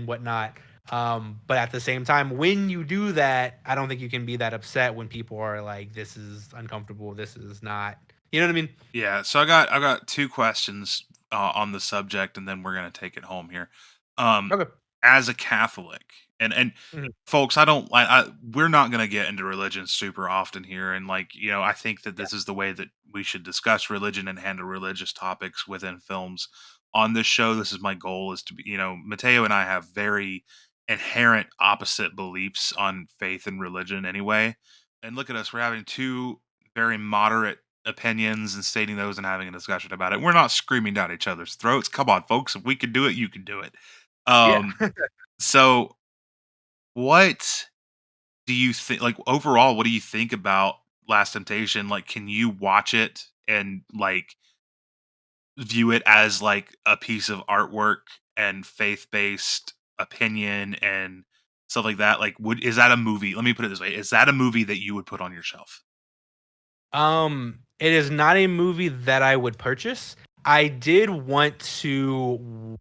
whatnot. But at the same time, when you do that, I don't think you can be that upset when people are like, "This is uncomfortable. This is not." You know what I mean? Yeah. So I got two questions on the subject, and then we're gonna take it home here. Um, Okay. as a Catholic, and Mhm. folks, we're not gonna get into religion super often here, and I think that Yeah. this is the way that we should discuss religion and handle religious topics within films on this show. This is my goal is to be, Mateo and I have very inherent opposite beliefs on faith and religion anyway. And look at us, we're having two very moderate opinions and stating those and having a discussion about it. We're not screaming down each other's throats. Come on, folks. If we can do it, you can do it. Yeah. Um, so what do you think like overall, what do you think about Last Temptation? Like, can you watch it and like view it as like a piece of artwork and faith-based opinion and stuff like that? Like, is that a movie? Let me put it this way. Is that a movie that you would put on your shelf? It is not a movie that I would purchase. I did want to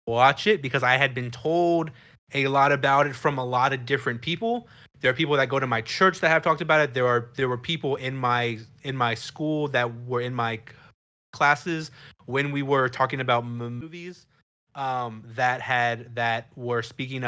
watch it because I had been told a lot about it from a lot of different people. There are people that go to my church that have talked about it. There were people in my school that were in my classes when we were talking about movies that were speaking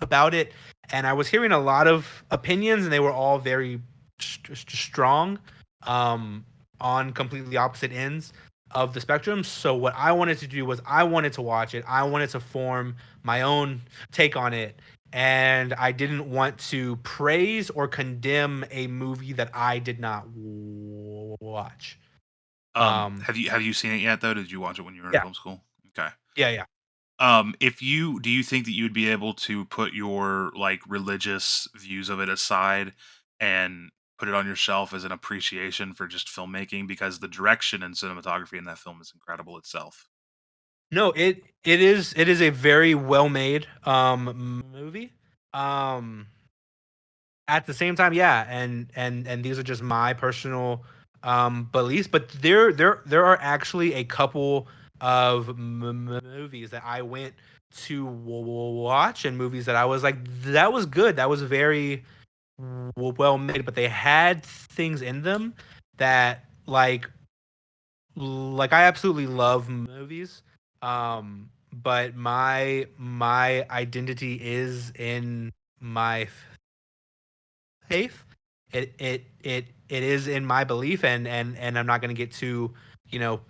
about it, and I was hearing a lot of opinions, and they were all very strong, on completely opposite ends of the spectrum. So what I wanted to do was I wanted to watch it. I wanted to form my own take on it, and I didn't want to praise or condemn a movie that I did not watch. Have you seen it yet though? Did you watch it when you were in Yeah, film school? Okay. yeah. If you do you think that you would be able to put your like religious views of it aside and put it on your shelf as an appreciation for just filmmaking, because the direction and cinematography in that film is incredible itself. No, it is a very well made movie. Um, at the same time, yeah, and these are just my personal beliefs, but there are actually a couple of movies that I went to watch, and movies that I was like, that was good, that was very well made, but they had things in them that like I absolutely love movies, but my identity is in my faith. It is in my belief, and I'm not going to get too, you know,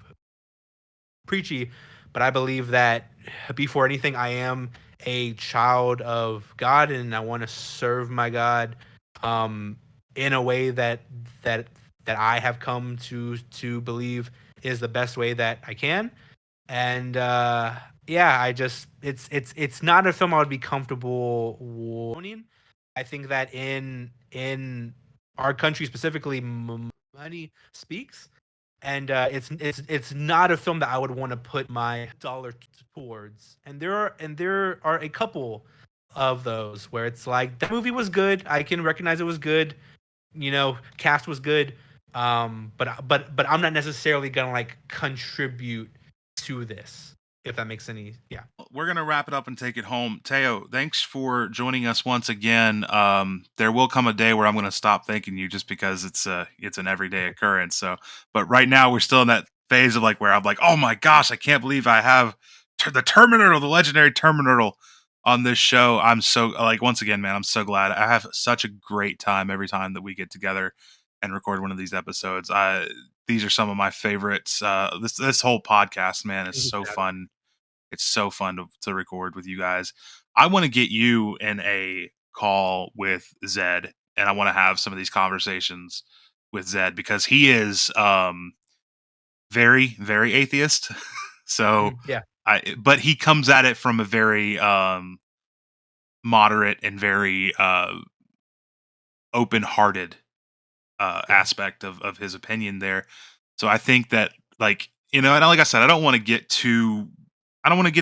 preachy, but I believe that before anything, I am a child of God, and I want to serve my God, um, in a way that that I have come to believe is the best way that I can. And yeah, I just it's not a film I would be comfortable owning. I think that in our country specifically, money speaks, and it's not a film that I would want to put my dollar towards. And there are a couple of those where it's like that movie was good. I can recognize it was good. Cast was good. But I'm not necessarily gonna like contribute to this, if that makes any. Yeah. We're gonna wrap it up and take it home. Teo, thanks for joining us once again. There will come a day where I'm gonna stop thanking you just because it's an everyday occurrence. So, but right now we're still in that phase of like where I'm like, oh my gosh, I can't believe I have the Terminurtle, the legendary Terminurtle, on this show. I'm so like once again, man, I'm so glad. I have such a great time every time that we get together and record one of these episodes. These are some of my favorites. This whole podcast, man, is so fun. It's so fun to record with you guys. I want to get you in a call with Zed, and I want to have some of these conversations with Zed because he is very, very atheist. So Yeah. but he comes at it from a very moderate and very open-hearted aspect of his opinion there. So I think that and like I said, I don't want to get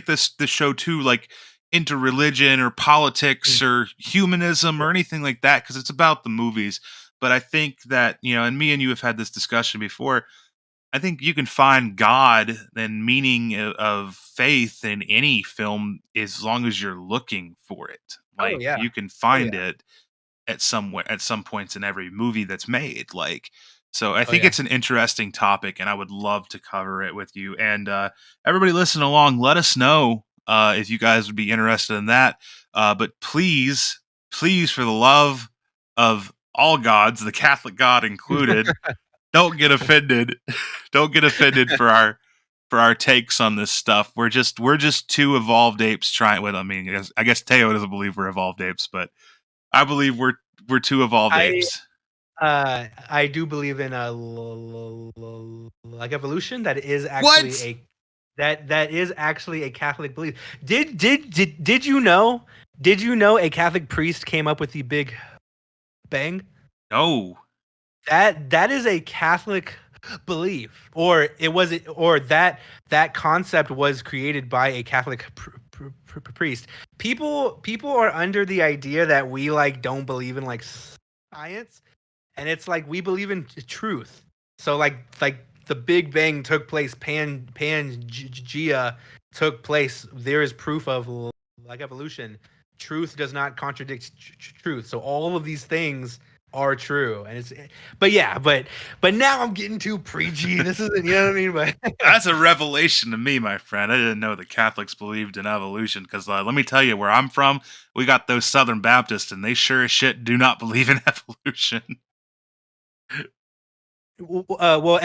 this show too like into religion or politics or humanism or anything like that, because it's about the movies. But I think that, and me and you have had this discussion before, I think you can find God and meaning of faith in any film as long as you're looking for it. Oh Like yeah. you can find it at some points in every movie that's made. So I think it's an interesting topic, and I would love to cover it with you. And everybody listening along, let us know if you guys would be interested in that. But please, for the love of all gods, the Catholic God included, don't get offended. Don't get offended for our takes on this stuff. We're just two evolved apes trying. Well, I guess Teo doesn't believe we're evolved apes, but I believe we're two evolved apes. I do believe in a like evolution. That is actually that is actually a Catholic belief. Did you know? Did you know a Catholic priest came up with the Big Bang? No. That is a Catholic belief, or that concept was created by a Catholic priest. People are under the idea that we like don't believe in like science, and it's like we believe in truth. So like the Big Bang took place, Pangea took place. There is proof of like evolution. Truth does not contradict truth. So all of these things are true, and but now I'm getting too preachy. This isn't, you know what I mean? But That's a revelation to me, my friend. I didn't know the Catholics believed in evolution because let me tell you, where I'm from, we got those Southern Baptists, and they sure as shit do not believe in evolution. The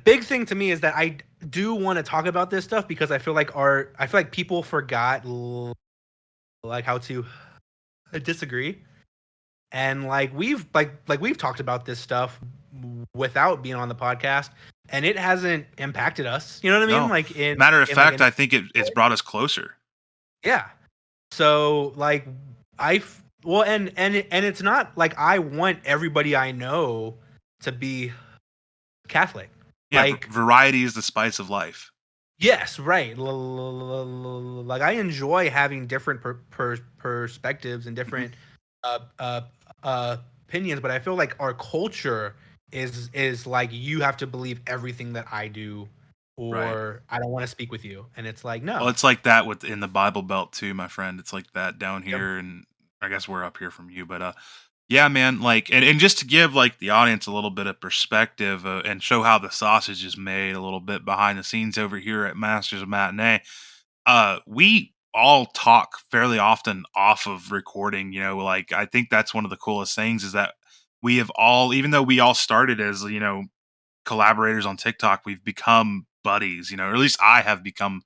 big thing to me is that I do want to talk about this stuff because I feel like people forgot like how to disagree, and like we've talked about this stuff without being on the podcast, and it hasn't impacted us. You know what I mean? No. Like in Matter of fact, like I think it's brought us closer. yeah. So like and it's not like I want everybody I know to be Catholic. Yeah, Like variety is the spice of life. yes, right. Like I enjoy having different perspectives and different opinions, but I feel like our culture is like you have to believe everything that I do, or I don't want to speak with you. And it's like no. Well, it's like that in the Bible Belt too, my friend. It's like that down Yep. here, and I guess we're up here from you, but yeah, man. Like, and just to give like the audience a little bit of perspective and show how the sausage is made a little bit behind the scenes over here at Masters of Matinee. We all talk fairly often off of recording. You know, like I think that's one of the coolest things is that we have all, even though we all started as collaborators on TikTok, we've become buddies. Or at least I have become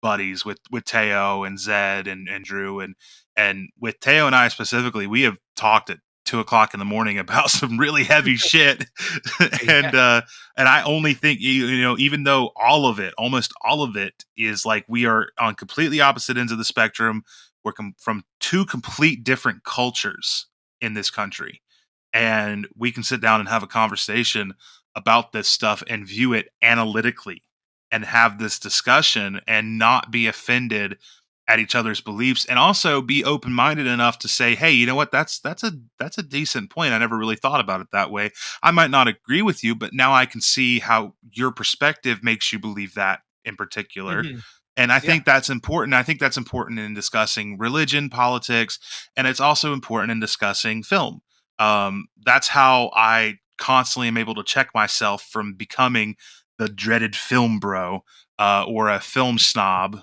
buddies with Teo and Zed and Drew and with Teo and I specifically, we have talked at 2:00 in the morning about some really heavy shit. and I only think, even though almost all of it is like we are on completely opposite ends of the spectrum, we're from two complete different cultures in this country. And we can sit down and have a conversation about this stuff and view it analytically and have this discussion and not be offended at each other's beliefs, and also be open-minded enough to say, hey, you know what, that's a decent point. I never really thought about it that way. I might not agree with you, but now I can see how your perspective makes you believe that in particular. Mm-hmm. And I think that's important. I think that's important in discussing religion, politics, and it's also important in discussing film. That's how I constantly am able to check myself from becoming the dreaded film bro or a film snob.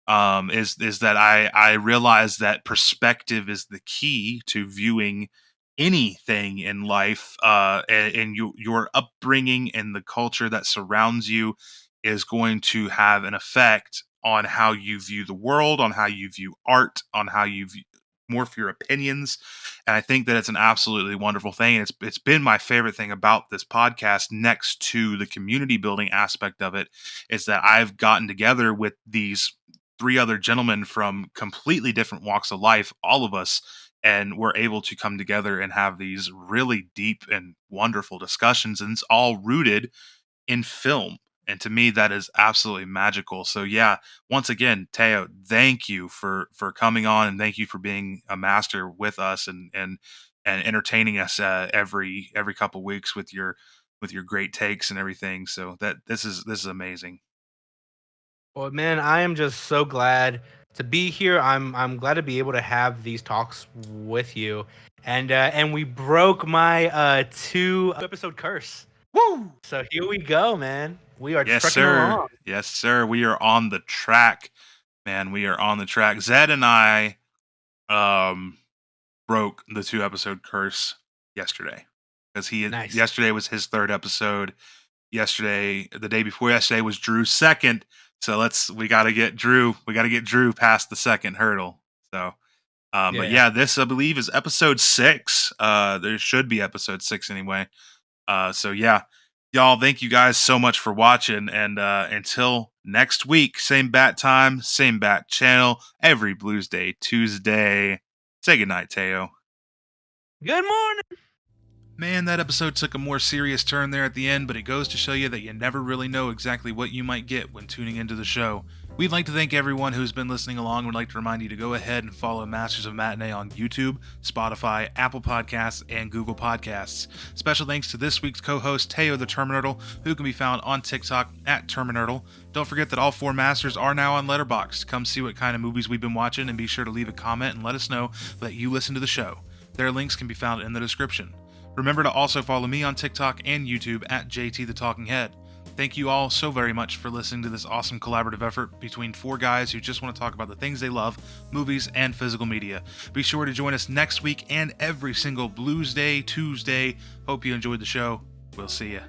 Is that I realize that perspective is the key to viewing anything in life, and your upbringing and the culture that surrounds you is going to have an effect on how you view the world, on how you view art, on how you morph your opinions. And I think that it's an absolutely wonderful thing. And it's been my favorite thing about this podcast, next to the community building aspect of it, is that I've gotten together with these 3 other gentlemen from completely different walks of life, all of us, and we're able to come together and have these really deep and wonderful discussions. And it's all rooted in film. And to me, that is absolutely magical. So yeah, once again, Teo, thank you for coming on, and thank you for being a master with us and entertaining us every couple weeks with your great takes and everything. So that this is amazing. Well, man, I am just so glad to be here. I'm glad to be able to have these talks with you, and we broke my 2-episode curse. Woo! So here we go, man. We are Yes, trucking sir. along. Yes, sir. We are on the track, man. We are on the track. Zed and I broke the 2-episode curse yesterday because Nice. yesterday was his 3rd episode. Yesterday, the day before yesterday, was Drew's 2nd. So we got to get Drew past the 2nd hurdle. So, but yeah, this I believe is episode 6. There should be episode 6 anyway. So yeah, y'all, thank you guys so much for watching. And until next week, same bat time, same bat channel, every Blues Day Tuesday. Say goodnight, Teo. Good morning. Man, that episode took a more serious turn there at the end, but it goes to show you that you never really know exactly what you might get when tuning into the show. We'd like to thank everyone who's been listening along. We'd like to remind you to go ahead and follow Masters of Matinee on YouTube, Spotify, Apple Podcasts, and Google Podcasts. Special thanks to this week's co-host, Teo the Terminurtle, who can be found on TikTok at Terminurtle. Don't forget that all 4 Masters are now on Letterboxd. Come see what kind of movies we've been watching, and be sure to leave a comment and let us know that you listen to the show. Their links can be found in the description. Remember to also follow me on TikTok and YouTube at JT the Talking Head. Thank you all so very much for listening to this awesome collaborative effort between four guys who just want to talk about the things they love, movies, and physical media. Be sure to join us next week and every single Blues Day Tuesday. Hope you enjoyed the show. We'll see ya.